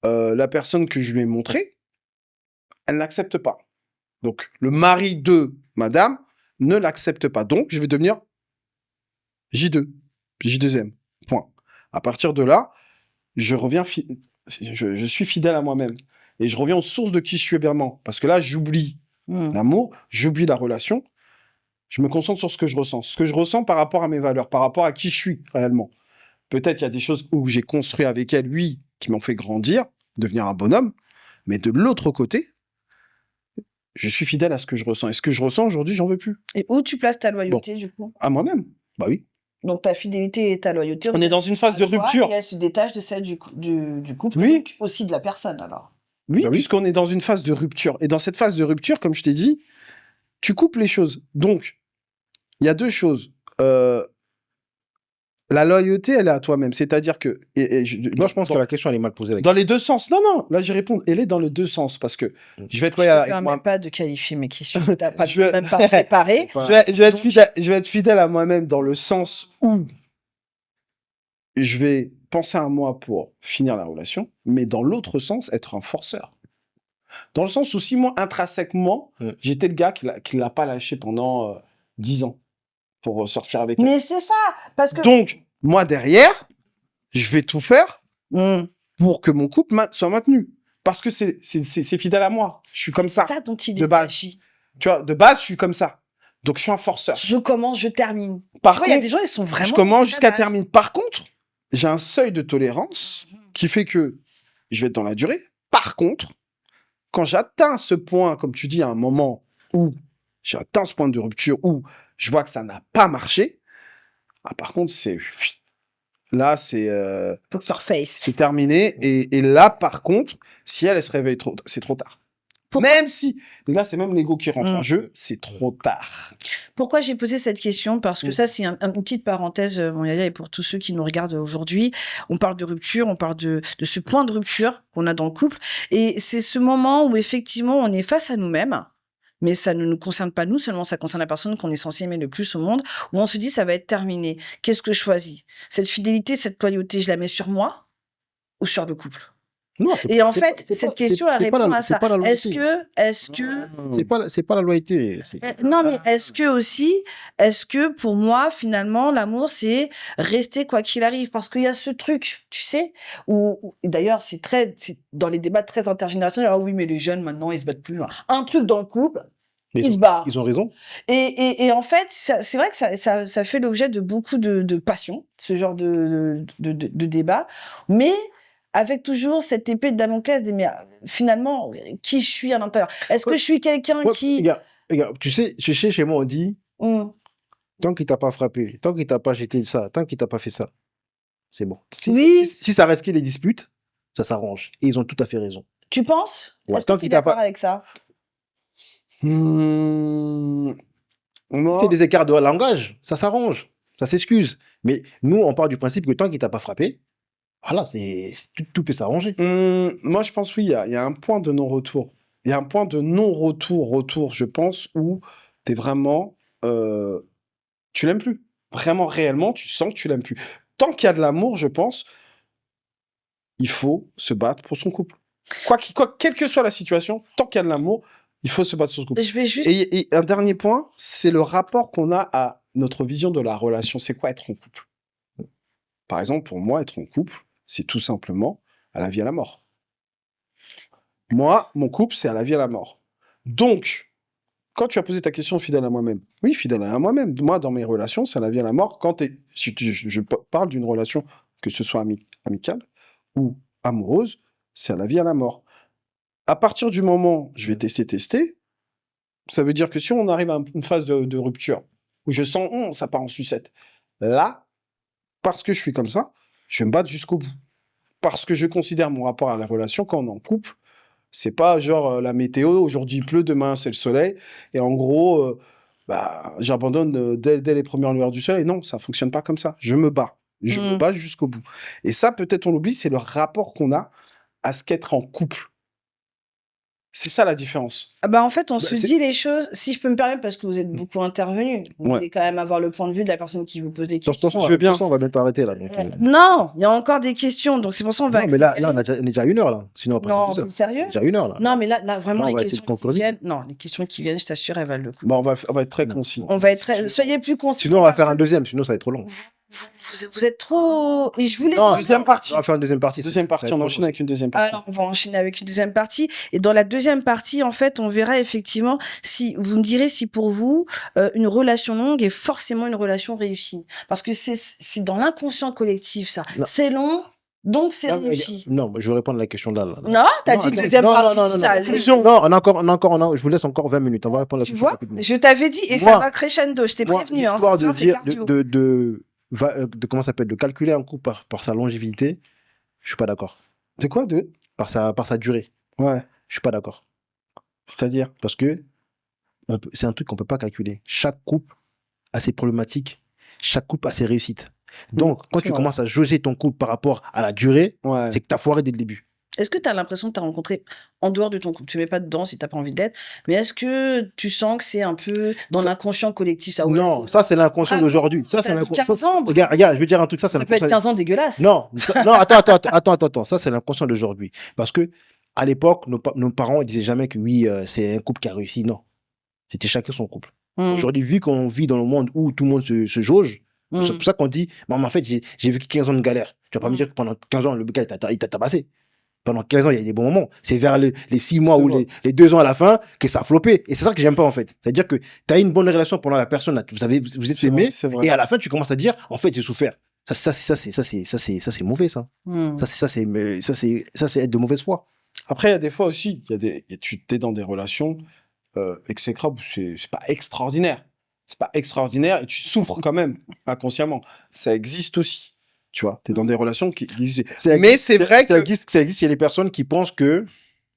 la personne que je lui ai montrée, elle n'accepte pas. Donc, le mari de madame ne l'accepte pas. Donc, je vais devenir J2, J2M, point. À partir de là, je suis fidèle à moi-même. Et je reviens aux sources de qui je suis vraiment. Parce que là, j'oublie l'amour, j'oublie la relation. Je me concentre sur ce que je ressens. Ce que je ressens par rapport à mes valeurs, par rapport à qui je suis réellement. Peut-être il y a des choses où j'ai construit avec elle, lui, qui m'ont fait grandir, devenir un bonhomme. Mais de l'autre côté, je suis fidèle à ce que je ressens. Et ce que je ressens aujourd'hui, j'en veux plus. Et où tu places ta loyauté, du coup? À moi-même. Bah oui. Donc ta fidélité et ta loyauté. On est dans une phase de rupture. Et elle se détache de celle du couple. Oui. Et donc aussi de la personne, alors. Oui, Bah oui. puisqu'on est dans une phase de rupture. Et dans cette phase de rupture, comme je t'ai dit, tu coupes les choses. Donc, il y a deux choses. La loyauté, elle est à toi-même. C'est-à-dire que... Moi je pense que la question elle est mal posée. Dans les deux sens. Non, non, là j'y réponds. Elle est dans les deux sens parce que je vais être Je loyal ne avec permets moi. pas de qualifier mes questions. Tu n'as Je vais- même pas préparé. Je vais être fidèle à moi-même dans le sens où je vais penser à moi pour finir la relation, mais dans l'autre sens, être un forceur. Dans le sens où si moi, intrinsèquement, j'étais le gars qui l'a pas lâché pendant 10 ans pour sortir avec elle. Mais c'est ça, parce que... Donc, moi, derrière, je vais tout faire Mm. pour que mon couple soit maintenu. Parce que c'est fidèle à moi. Je suis comme ça. C'est ça dont il de est base. agi. Tu vois, de base, je suis comme ça. Donc, je suis un forceur. Je commence, je termine. Par Tu vois, il y a contre, des gens, ils sont vraiment... je commence dans jusqu'à cet âge. terminer. Par contre, j'ai un seuil de tolérance qui fait que je vais être dans la durée. Par contre, quand j'atteins ce point, comme tu dis, à un moment où j'ai atteint ce point de rupture, où je vois que ça n'a pas marché, par contre, là, Poker face. c'est terminé. Et là, par contre, si elle se réveille trop, c'est trop tard. Pourquoi Même si, et là, c'est même l'ego qui rentre en jeu, c'est trop tard. Pourquoi j'ai posé cette question? Parce que ça, c'est une petite parenthèse, mon Yaya, et pour tous ceux qui nous regardent aujourd'hui. On parle de rupture, on parle de ce point de rupture qu'on a dans le couple. Et c'est ce moment où, effectivement, on est face à nous-mêmes, mais ça ne nous concerne pas nous, seulement ça concerne la personne qu'on est censé aimer le plus au monde, où on se dit, ça va être terminé. Qu'est-ce que je choisis? Cette fidélité, cette loyauté, je la mets sur moi ou sur le couple? Non, Et en fait, cette question, elle répond à ça. C'est pas la Est-ce loyauté. que, C'est pas la loyauté. non, mais est-ce que pour moi, finalement, l'amour, c'est rester quoi qu'il arrive? Parce qu'il y a ce truc, tu sais, et d'ailleurs, c'est dans les débats très intergénérationnels, ah oui, mais les jeunes, maintenant, ils se battent plus. Un truc dans le couple, Mais ils se battent. ils ont raison. Et en fait, c'est vrai que ça fait l'objet de beaucoup de passion, ce genre de débat, mais avec toujours cette épée de Damoclès, mais finalement, qui je suis à l'intérieur? Est-ce que je suis quelqu'un Ouais, qui... regarde, tu sais, chez moi, on dit, Hum. tant qu'il t'a pas frappé, tant qu'il t'a pas jeté ça, tant qu'il t'a pas fait ça, c'est bon. Oui. Si ça reste qu'il les disputes, ça s'arrange. Et ils ont tout à fait raison. Tu penses? Ouais, Est-ce que tant tu es qu'il t'a d'accord pas- avec ça? Hmm, Si moi, c'est des écarts de langage, ça s'arrange. Ça s'excuse. Mais nous, on part du principe que tant qu'il t'a pas frappé, voilà, tout peut s'arranger. moi, je pense, oui, il y a un point de non-retour. Il y a un point de non-retour, je pense, où t'es vraiment... tu l'aimes plus. Vraiment, réellement, tu sens que tu l'aimes plus. Tant qu'il y a de l'amour, je pense, il faut se battre pour son couple. Quelle que soit la situation, tant qu'il y a de l'amour, il faut se battre pour son couple. Je vais juste... Et un dernier point, c'est le rapport qu'on a à notre vision de la relation. C'est quoi être en couple? Par exemple, pour moi, être en couple, c'est tout simplement à la vie à la mort. Moi, mon couple, c'est à la vie à la mort. Donc, quand tu as posé ta question fidèle à moi-même, oui, fidèle à moi-même. Moi, dans mes relations, c'est à la vie à la mort. Si je parle d'une relation, que ce soit amicale ou amoureuse, c'est à la vie à la mort. À partir du moment où je vais tester, ça veut dire que si on arrive à une phase de rupture, où je sens, ça part en sucette, là, parce que je suis comme ça, je vais me battre jusqu'au bout. Parce que je considère mon rapport à la relation, quand on est en couple, c'est pas genre la météo, aujourd'hui il pleut, demain c'est le soleil, et en gros, j'abandonne dès les premières lueurs du soleil. Non, ça fonctionne pas comme ça. Je me bats. Je me bats jusqu'au bout. Et ça, peut-être on l'oublie, c'est le rapport qu'on a à ce qu'être en couple. C'est ça la différence. Bah en fait, on Bah, se c'est- dit les choses, si je peux me permettre, parce que vous êtes beaucoup intervenus, vous Ouais. voulez quand même avoir le point de vue de la personne qui vous pose des questions. Je veux bien. On va bientôt arrêter là. Donc, Non, il y a encore des questions, donc c'est pour ça qu'on va... non, mais là, accélérer. on est déjà à 1 heure là. Sinon, après, Non, c'est 2 t'es heures. sérieux? Déjà 1 heure là. Non, mais là vraiment, Là, on les va essayer de questions qui conclure vite. viennent... Non, les questions qui viennent, je t'assure, elles valent le coup. Bon, on va être très Non. concis. On va être très... Soyez plus concis. Sinon, on va parce faire que un deuxième. Sinon, ça va être trop long. Vous êtes trop... Et je voulais... Non, Deuxième partie. On va faire une deuxième partie. Deuxième partie, on enchaîne avec une deuxième partie. Alors, on va enchaîner avec une deuxième partie. Et dans la deuxième partie, en fait, on verra effectivement si vous me direz si pour vous, une relation longue est forcément une relation réussie. Parce que c'est dans l'inconscient collectif, ça. Non. C'est long, donc c'est Non, mais réussi. non, je vais répondre à la question là. Non, t'as dit attends, deuxième non, partie. non, ça allait. Non, je vous laisse encore 20 minutes. On va répondre à la Tu question vois, rapidement. je t'avais dit, et Moi- ça va crescendo, je t'ai Moi, prévenu. Hein, l'histoire c'est de sûr, t'es dire, cardio. comment ça s'appelle, de calculer un coup par sa longévité, je suis pas d'accord. De quoi Par sa durée, Ouais. je suis pas d'accord. C'est-à-dire Parce que c'est un truc qu'on peut pas calculer. Chaque couple a ses problématiques, chaque couple a ses réussites. Donc, quand c'est tu vrai. commences à jauger ton couple par rapport à la durée, Ouais. c'est que t'as foiré dès le début. Est-ce que tu as l'impression que tu as rencontré, en dehors de ton couple, tu mets pas dedans si tu n'as pas envie d'être, mais est-ce que tu sens que c'est un peu dans l'inconscient collectif ça? Ouais, Non, ça c'est l'inconscient Ah, d'aujourd'hui. Ça c'est t'as dit l'inconscient. 15 ans, Regarde, je vais dire un truc, ça c'est ça peut être l'inconscient. 15 ans dégueulasse. Non, non, attends, ça c'est l'inconscient d'aujourd'hui. Parce que à l'époque, nos parents ils disaient jamais que oui, c'est un couple qui a réussi. Non, c'était chacun son couple. Mm. Aujourd'hui, vu qu'on vit dans le monde où tout le monde se jauge, Mm. c'est pour ça qu'on dit, maman, en fait, j'ai vécu 15 ans de galère. Tu vas pas me Mm. dire que pendant 15 ans, le gars il t'a tabassé. Pendant 15 ans, il y a des bons moments. C'est vers les 6 mois C'est ou vrai. les 2 ans à la fin que ça a floppé. Et c'est ça que j'aime pas en fait. C'est-à-dire que tu as une bonne relation pendant la personne, là. Vous êtes C'est aimé, vrai, c'est vrai. et à la fin, tu commences à dire, en fait, j'ai souffert. Ça, c'est mauvais, ça. Mm. Ça, c'est être de mauvaise foi. Après, il y a des fois aussi, tu es dans des relations exécrables, c'est pas extraordinaire. C'est pas extraordinaire et tu souffres quand même inconsciemment. Ça existe aussi. Tu vois, tu es dans des relations qui existent. Mais c'est vrai ça que... existe, ça existe. Il y a des personnes qui pensent que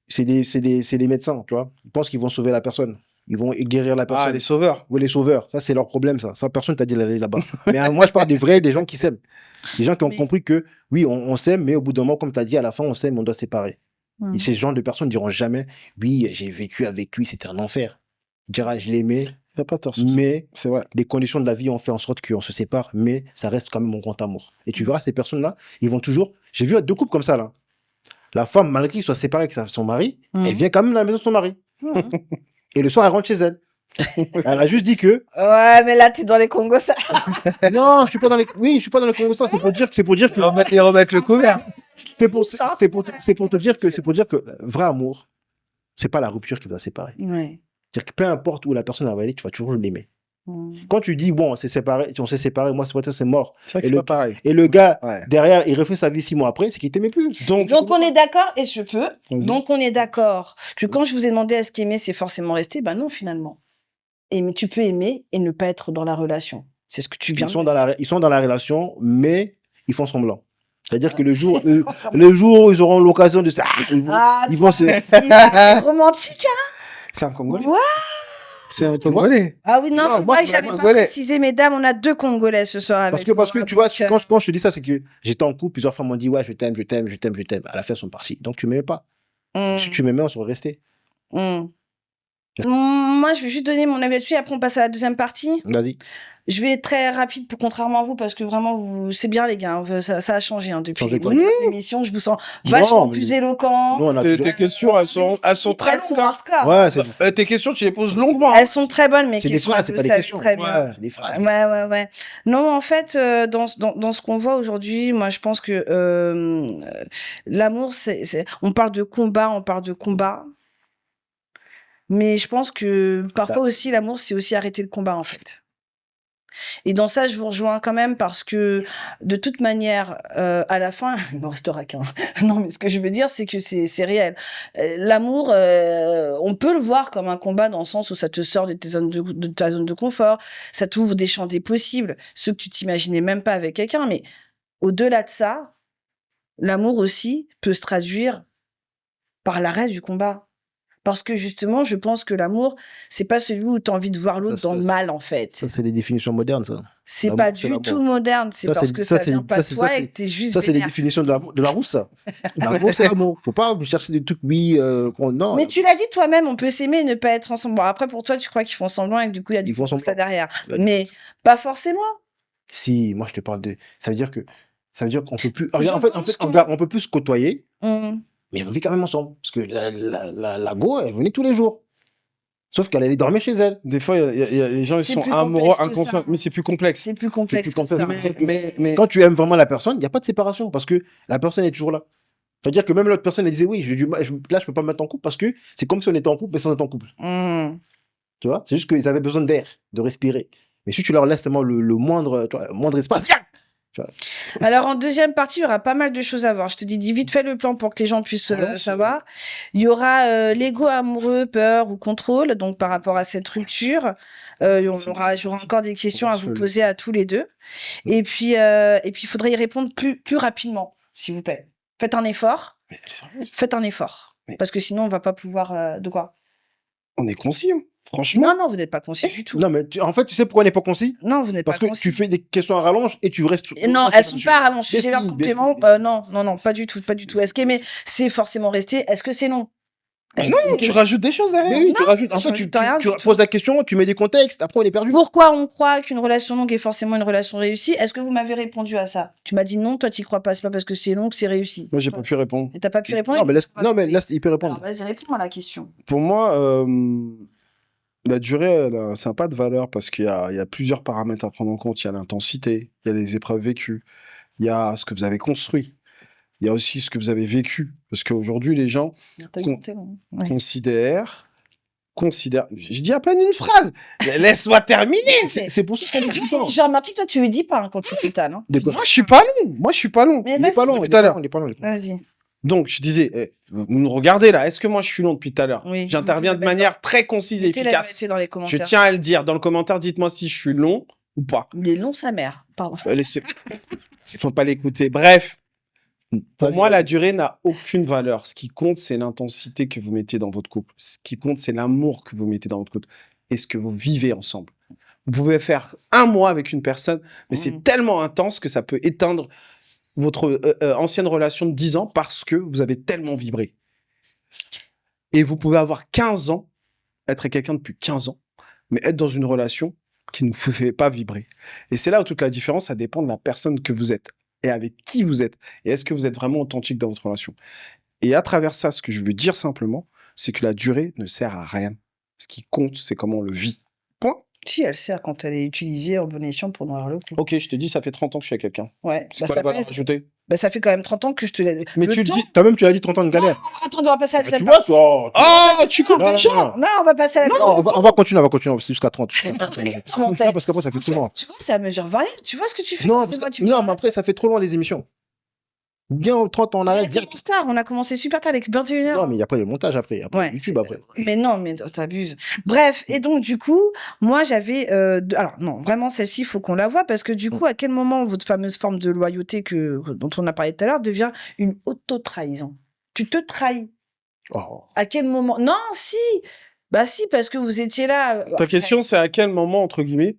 c'est des médecins, tu vois. Ils pensent qu'ils vont sauver la personne. Ils vont guérir la personne. Ah, les sauveurs. Ou les sauveurs. Ça, c'est leur problème, ça. Ça, personne t'a dit d'aller là-bas. Mais moi, je parle des gens qui s'aiment. Des gens qui ont Mais- compris que, oui, on s'aime, mais au bout d'un moment, comme tu as dit, à la fin, on s'aime, on doit se séparer. Mm. Et ces gens de personnes ne diront jamais, oui, j'ai vécu avec lui, c'était un enfer. Il dira, je l'aimais, Il n'y a pas tort sur ça. mais C'est vrai. les conditions de la vie ont fait en sorte qu'on se sépare, mais ça reste quand même mon grand amour. Et tu verras, ces personnes-là, ils vont toujours... J'ai vu 2 couples comme ça, là. La femme, malgré qu'il soit séparé avec son mari, Mhm. elle vient quand même dans la maison de son mari. Mhm. Et le soir, elle rentre chez elle. Elle a juste dit que Ouais, mais là, t'es dans les Congos, ça. non, je suis pas dans les oui, je suis pas dans le Congo. C'est pour dire que Ils remettent le couvert. c'est pour te dire que vrai amour, c'est pas la rupture qui va séparer. Ouais. C'est-à-dire que peu importe où la personne va aller, tu vas toujours l'aimer. Mhm. Quand tu dis bon, c'est séparé, si on s'est séparé, moi c'est mort. C'est vrai que Et c'est le- pas pareil. Et le gars Ouais. derrière, il refait sa vie 6 mois après, c'est qu'il t'aimait plus. Donc, Donc on est d'accord, et je peux. Vas-y. Donc on est d'accord que quand je vous ai demandé est-ce qu'aimer c'est forcément rester, ben non finalement. Et tu peux aimer et ne pas être dans la relation. C'est ce que tu viens Ils sont de dire. ils sont dans la relation, mais ils font semblant. C'est-à-dire que le jour où ils auront l'occasion de ça, ils vont se. C'est romantique, hein. c'est un Congolais. Ouais. C'est un Congolais. Ah oui, non, Ça, c'est moi, vrai que je- j'avais moi, pas Congolais. précisé, mesdames, on a 2 Congolais ce soir avec Parce que moi, tu vois, donc, quand je te dis ça, c'est que j'étais en couple, plusieurs femmes m'ont dit ouais, je t'aime. À la fin, elles sont parties. Donc tu m'aimais pas. Si tu m'aimais, on serait resté. Moi, je vais juste donner mon avis là-dessus et après on passe à la deuxième partie. Vas-y. Je vais être très rapide, contrairement à vous, parce que vraiment, c'est bien les gars, hein, ça a changé hein, depuis Changé les quoi premières émissions. Je vous sens vachement mais- plus éloquent. Nous, on a Tes toujours- questions, elles sont très Elles sont longues. hein. hardcore. Ouais, c'est Tes questions, tu les poses longuement. Elles sont très bonnes, mes c'est des questions. phrases, c'est pas des Vous savez questions. Très bien. Ouais, c'est des phrases. Ouais. Non, en fait, dans ce qu'on voit aujourd'hui, moi, je pense que l'amour, on parle de combat, mais je pense que parfois aussi, l'amour, c'est aussi arrêter le combat, en fait. Et dans ça, je vous rejoins quand même parce que, de toute manière, à la fin, il n'en restera qu'un. Non, mais ce que je veux dire, c'est que c'est réel. L'amour, on peut le voir comme un combat dans le sens où ça te sort de ta zone de confort, ça t'ouvre des champs des possibles, ceux que tu t'imaginais même pas avec quelqu'un. Mais au-delà de ça, l'amour aussi peut se traduire par l'arrêt du combat. Parce que justement, je pense que l'amour, c'est pas celui où tu as envie de voir l'autre Ça, dans le mal, en fait. Ça, c'est les définitions modernes, ça. C'est L'amour, pas c'est du l'amour. tout moderne, c'est Ça, parce c'est- que ça, ça c'est- vient pas ça, de c'est- toi ça, et que t'es juste Ça, c'est les vénère. définitions de la rousse, ça. L'amour, c'est l'amour. Faut pas chercher des trucs, oui, non. Mais tu l'as dit toi-même, on peut s'aimer et ne pas être ensemble. Bon, après, pour toi, tu crois qu'ils font semblant et que du coup, il y a du Ils font ça semblant. derrière. Il y a du- Mais pas forcément. Si, moi, je te parle de. Ça veut dire qu'on peut plus. Je Regarde, en pense fait, que- regarde, on peut plus se côtoyer, Hum. mais on vit quand même ensemble. Parce que la go, elle venait tous les jours. Sauf qu'elle allait dormir chez elle. Des fois, il y a les gens, ils C'est sont plus amoureux, complexe que inconscients. ça. Mais c'est plus complexe. C'est plus complexe. C'est plus que ça. complexe. Mais Quand tu aimes vraiment la personne, il n'y a pas de séparation parce que la personne est toujours là. C'est-à-dire que même l'autre personne, elle disait oui, là, je peux pas me mettre en couple parce que c'est comme si on était en couple, mais sans être en couple. Hum. Tu vois? C'est juste qu'ils avaient besoin d'air, de respirer. Mais si tu leur laisses seulement le moindre, tu vois, le moindre espace, Alors, en deuxième partie, il y aura pas mal de choses à voir. Je te dis vite fait le plan pour que les gens puissent savoir. Il y aura l'ego amoureux, peur ou contrôle, donc par rapport à cette rupture. J'aurai encore des questions à vous poser à tous les deux. Et puis, il faudrait y répondre plus rapidement, s'il vous plaît. Faites un effort. Faites un effort. Mais- Parce que sinon, on va pas pouvoir... de quoi? on est conscient, franchement. Non, vous n'êtes pas conscient du tout. Non, mais en fait, tu sais pourquoi on n'est pas concis? Non, vous n'êtes Parce pas que conscient. tu fais des questions à rallonge et tu restes sur. Non, elles sont pas rallongées. Mais J'ai un si, complément. mais si. Non, pas du tout. Est-ce qu'aimer, c'est forcément rester? Est-ce que c'est non? Est-ce que Non, c'est- tu rajoutes des choses derrière. Mais oui, tu rajoutes. En je fait, rajoute rien tu du tout. poses la question, tu mets des contextes, après on est perdu. Pourquoi on croit qu'une relation longue est forcément une relation réussie? Est-ce que vous m'avez répondu à ça? Tu m'as dit non, toi, tu crois pas. C'est pas parce que c'est long que c'est réussi. Moi, j'ai pas pu répondre. Et t'as pas pu répondre? Non, mais laisse, Ah, non, mais laisse, il peut Alors, répondre. vas-y, réponds à la question. Pour moi, la durée, ça n'a pas de valeur parce qu'il y a plusieurs paramètres à prendre en compte. Il y a l'intensité, il y a les épreuves vécues, il y a ce que vous avez construit, il y a aussi ce que vous avez vécu. Parce qu'aujourd'hui, les gens T'as compté, non? Ouais. considèrent... Je dis à peine une phrase. Mais laisse-moi terminer. C'est pour ça qu'on est tout le temps. J'ai remarqué que toi, tu lui dis pas hein, quand tu s'étales. Hein. De quoi? Moi, je suis pas long. Moi, je suis pas long. Mais Il est pas vas-y. long, Tout à l'heure. il est pas long. Vas-y. Donc, je disais, vous nous regardez là. Est-ce que moi, je suis long depuis tout à l'heure? Oui. J'interviens Vous de pouvez manière très concise et Mettez la efficace. vérité dans les Je commentaires. tiens à le dire. Dans le commentaire, dites-moi si je suis long ou pas. Il est long, sa mère. Pardon. Laissez... Il faut pas l'écouter. Bref, pour moi, la durée n'a aucune valeur. Ce qui compte, c'est l'intensité que vous mettez dans votre couple. Ce qui compte, c'est l'amour que vous mettez dans votre couple et ce que vous vivez ensemble. Vous pouvez faire 1 mois avec une personne, mais c'est tellement intense que ça peut éteindre votre ancienne relation de 10 ans parce que vous avez tellement vibré. Et vous pouvez avoir 15 ans, être avec quelqu'un depuis 15 ans, mais être dans une relation qui ne vous fait pas vibrer. Et c'est là où toute la différence, ça dépend de la personne que vous êtes et avec qui vous êtes. Et est-ce que vous êtes vraiment authentique dans votre relation? Et à travers ça, ce que je veux dire simplement, c'est que la durée ne sert à rien. Ce qui compte, c'est comment on le vit. Point. Si, elle sert quand elle est utilisée en bon escient pour nourrir le couple. Ok, je te dis, ça fait 30 ans que je suis avec quelqu'un. Ouais. C'est Bah, quoi ça la valeur passe. ajoutée? Bah, ça fait quand même 30 ans que je te l'ai. Mais Le tu le temps- dis. Toi-même, tu as dit 30 ans de galère. Attends, on va passer à la Bah, deuxième tu vois, partie. toi. Oh, tu coupes Non, déjà. non, Non, on va passer à la non, deuxième on va continuer, c'est jusqu'à 30. Comment Non, t'as- parce qu'après, ça fait trop loin. Tu vois, c'est à mesure variable. Tu vois ce que tu fais Non, quand parce c'est moi, que- tu me dis, non, mais après, ça fait trop loin les émissions. Bien 30 ans en arrière, arrête, direct. commence tard. On a commencé super tard, avec 21h. Non, mais il y a pas le montage après. Après, Ouais, YouTube c'est- après. Mais non, mais t'abuses. Bref, et donc du coup, moi j'avais... Alors non, vraiment celle-ci, il faut qu'on la voie, parce que du coup, à quel moment votre fameuse forme de loyauté dont on a parlé tout à l'heure devient une auto-trahison? Tu te trahis. Oh. À quel moment? Non, si. Bah si, parce que vous étiez là. Ta question, c'est à quel moment, entre guillemets,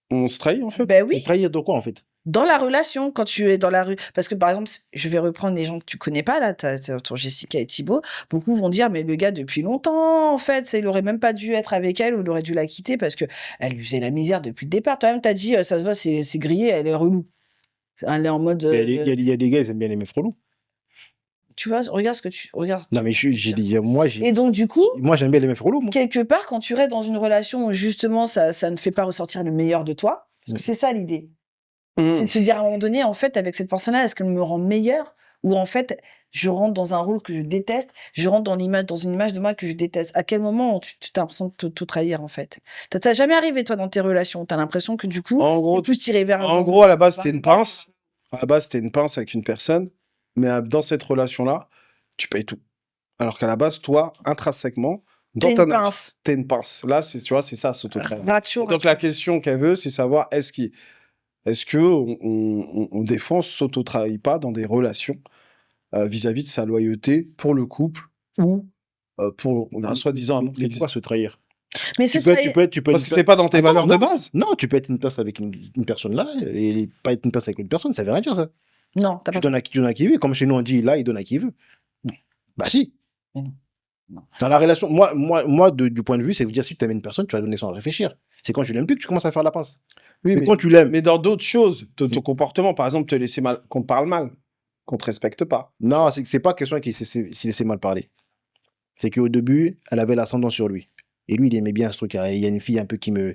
on se trahit, en fait? Ben Et oui, trahir de quoi en fait? dans la relation, quand tu es dans la rue. Parce que par exemple, je vais reprendre les gens que tu connais pas, là, ton Jessica et Thibaut. Beaucoup vont dire, mais le gars, depuis longtemps, en fait, il aurait même pas dû être avec elle ou il aurait dû la quitter parce que elle lui faisait la misère depuis le départ. Toi-même, t'as dit, ça se voit, c'est grillé, elle est relou. Elle est en mode. Il y a des gars, ils aiment bien les meufs relous. Tu vois, regarde ce que tu. Regarde. Non, mais j'ai dit, Et donc, du coup, moi, j'aime bien les meufs relous, moi. quelque part, quand tu restes dans une relation où justement ça ne fait pas ressortir le meilleur de toi, parce que c'est ça l'idée. C'est de se dire à un moment donné, en fait, avec cette personne-là, est-ce qu'elle me rend meilleure? Ou en fait, je rentre dans un rôle que je déteste, je rentre dans une image de moi que je déteste. À quel moment tu as l'impression de te trahir, en fait? T'as jamais arrivé, toi, dans tes relations? T'as l'impression que du coup, En gros, t'es plus tiré vers en gros, à la base, c'était une pince. À la base, c'était une pince avec une personne. Mais dans cette relation-là, tu payes tout. Alors qu'à la base, toi, intrinsèquement, dans T'es ta une nature, pince. t'es une pince. Là, tu vois, c'est ça, s'auto-trahir. Ratio. Et donc, la question qu'elle veut, c'est savoir est-ce que des fois, on s'auto-trahit pas dans des relations vis-à-vis de sa loyauté pour le couple ou pour un soi-disant amour qui Mais existe. pourquoi se trahir? Mais ce Tu peux Parce être que c'est pas dans tes valeurs de non. base. Non, tu peux être une place avec une personne là et pas être une place avec une personne, ça veut rien dire ça. Non, t'as Tu pas. donnes à qui veut. Comme chez nous, on dit là, il donne à qui veut. Bah si. Mais non. Non. Dans la relation, du point de vue, c'est vous dire si tu aimes une personne, tu vas donner sans réfléchir. C'est quand tu l'aimes plus que tu commences à faire la pince. Oui, Mais quand tu l'aimes. mais dans d'autres choses, ton comportement, par exemple, te laisser mal, qu'on te parle mal, qu'on te respecte pas. Non, c'est pas question qu'il s'est laissé mal parler. C'est qu'au début, elle avait l'ascendant sur lui. Et lui, il aimait bien ce truc. Il y a une fille un peu qui me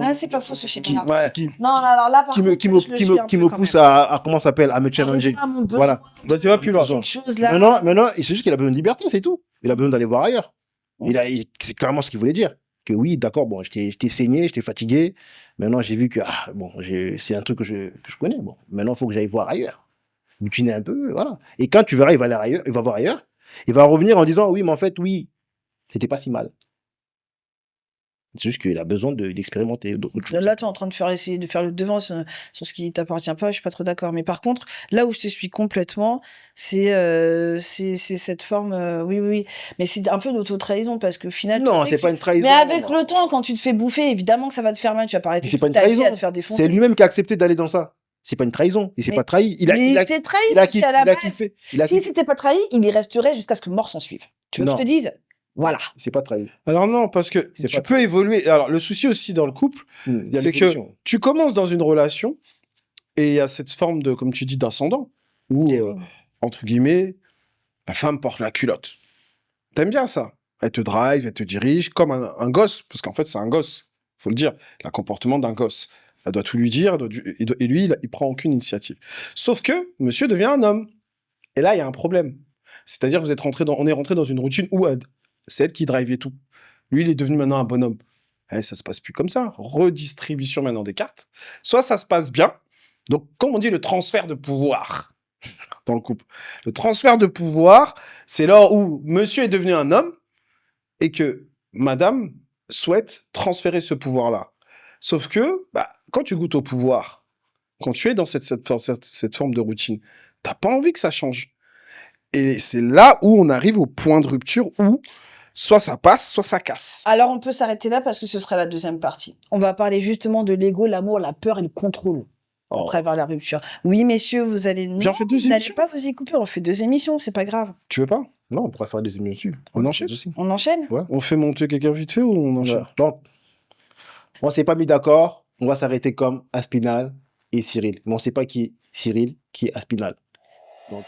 Ah, c'est pas faux ce schéma. Ouais. Non, alors là, par contre, je le suis un qui peu me quand pousse même. à comment ça s'appelle, à me challenger. Arrive à mon besoin, Voilà. Vas-y, va plus loin. quelque chose là. Maintenant, c'est juste qu'il a besoin de liberté, c'est tout. Il a besoin d'aller voir ailleurs. C'est clairement ce qu'il voulait dire. Que oui, d'accord, bon, je t'ai saigné, je t'ai fatigué. Maintenant, j'ai vu que c'est un truc que je connais. Bon, maintenant, il faut que j'aille voir ailleurs. Butiner un peu, voilà. Et quand tu verras, il va aller ailleurs, il va voir ailleurs. Il va revenir en disant oui, mais en fait, oui, c'était pas si mal. C'est juste qu'il a besoin d'expérimenter d'autres choses. Là, tu es en train de essayer de faire le devant sur ce qui t'appartient pas, je suis pas trop d'accord. Mais par contre, là où je te suis complètement, c'est cette forme, oui. Mais c'est un peu d'auto-trahison parce qu'au final, tu Non, sais c'est que pas une trahison. Mais avec le temps, quand tu te fais bouffer, évidemment que ça va te faire mal. Tu vas pas arrêter C'est pas toute une ta vie trahison. à te faire défoncer. C'est lui-même qui a accepté d'aller dans ça. C'est pas une trahison. Il s'est Mais- pas trahi. Mais il s'est trahi il a parce kiffé. qu'à la Il a base, kiffé. Il a s'il kiffé. s'était pas trahi, il y resterait jusqu'à ce que mort s'en suive. Tu veux que Non. je te dise? Voilà. C'est pas trahi. Alors non, parce que C'est tu pas peux évoluer. Alors le souci aussi dans le couple, Il y a c'est des que solutions. tu commences dans une relation et il y a cette forme de, comme tu dis, d'ascendant, où, entre guillemets, la femme porte la culotte. T'aimes bien ça? Elle te drive, elle te dirige, comme un gosse, parce qu'en fait c'est un gosse, faut le dire, le comportement d'un gosse. Elle doit tout lui dire, et lui, il prend aucune initiative. Sauf que monsieur devient un homme. Et là, il y a un problème. C'est-à-dire on est rentré dans une routine où c'est elle qui drivait tout. Lui, il est devenu maintenant un bonhomme. Ça se passe plus comme ça. Redistribution maintenant des cartes. Soit ça se passe bien. Donc, comme on dit, le transfert de pouvoir dans le couple. Le transfert de pouvoir, c'est là où monsieur est devenu un homme et que madame souhaite transférer ce pouvoir-là. Sauf que, quand tu goûtes au pouvoir, quand tu es dans cette forme de routine, t'as pas envie que ça change. Et c'est là où on arrive au point de rupture où soit ça passe, soit ça casse. Alors, on peut s'arrêter là parce que ce sera la deuxième partie. On va parler justement de l'ego, l'amour, la peur et le contrôle à travers la rupture. Oui, messieurs, vous allez... J'en fais 2 Vous n'allez émissions. pas vous y couper, on fait 2 émissions, c'est pas grave. Tu veux pas? Non, on pourrait faire des émissions dessus. On enchaîne aussi. On enchaîne? On fait monter quelqu'un vite fait ou on enchaîne? Ouais. Donc, on s'est pas mis d'accord. On va s'arrêter comme Aspinal et Cyril. Mais on sait pas qui est Cyril, qui est Aspinal. Donc,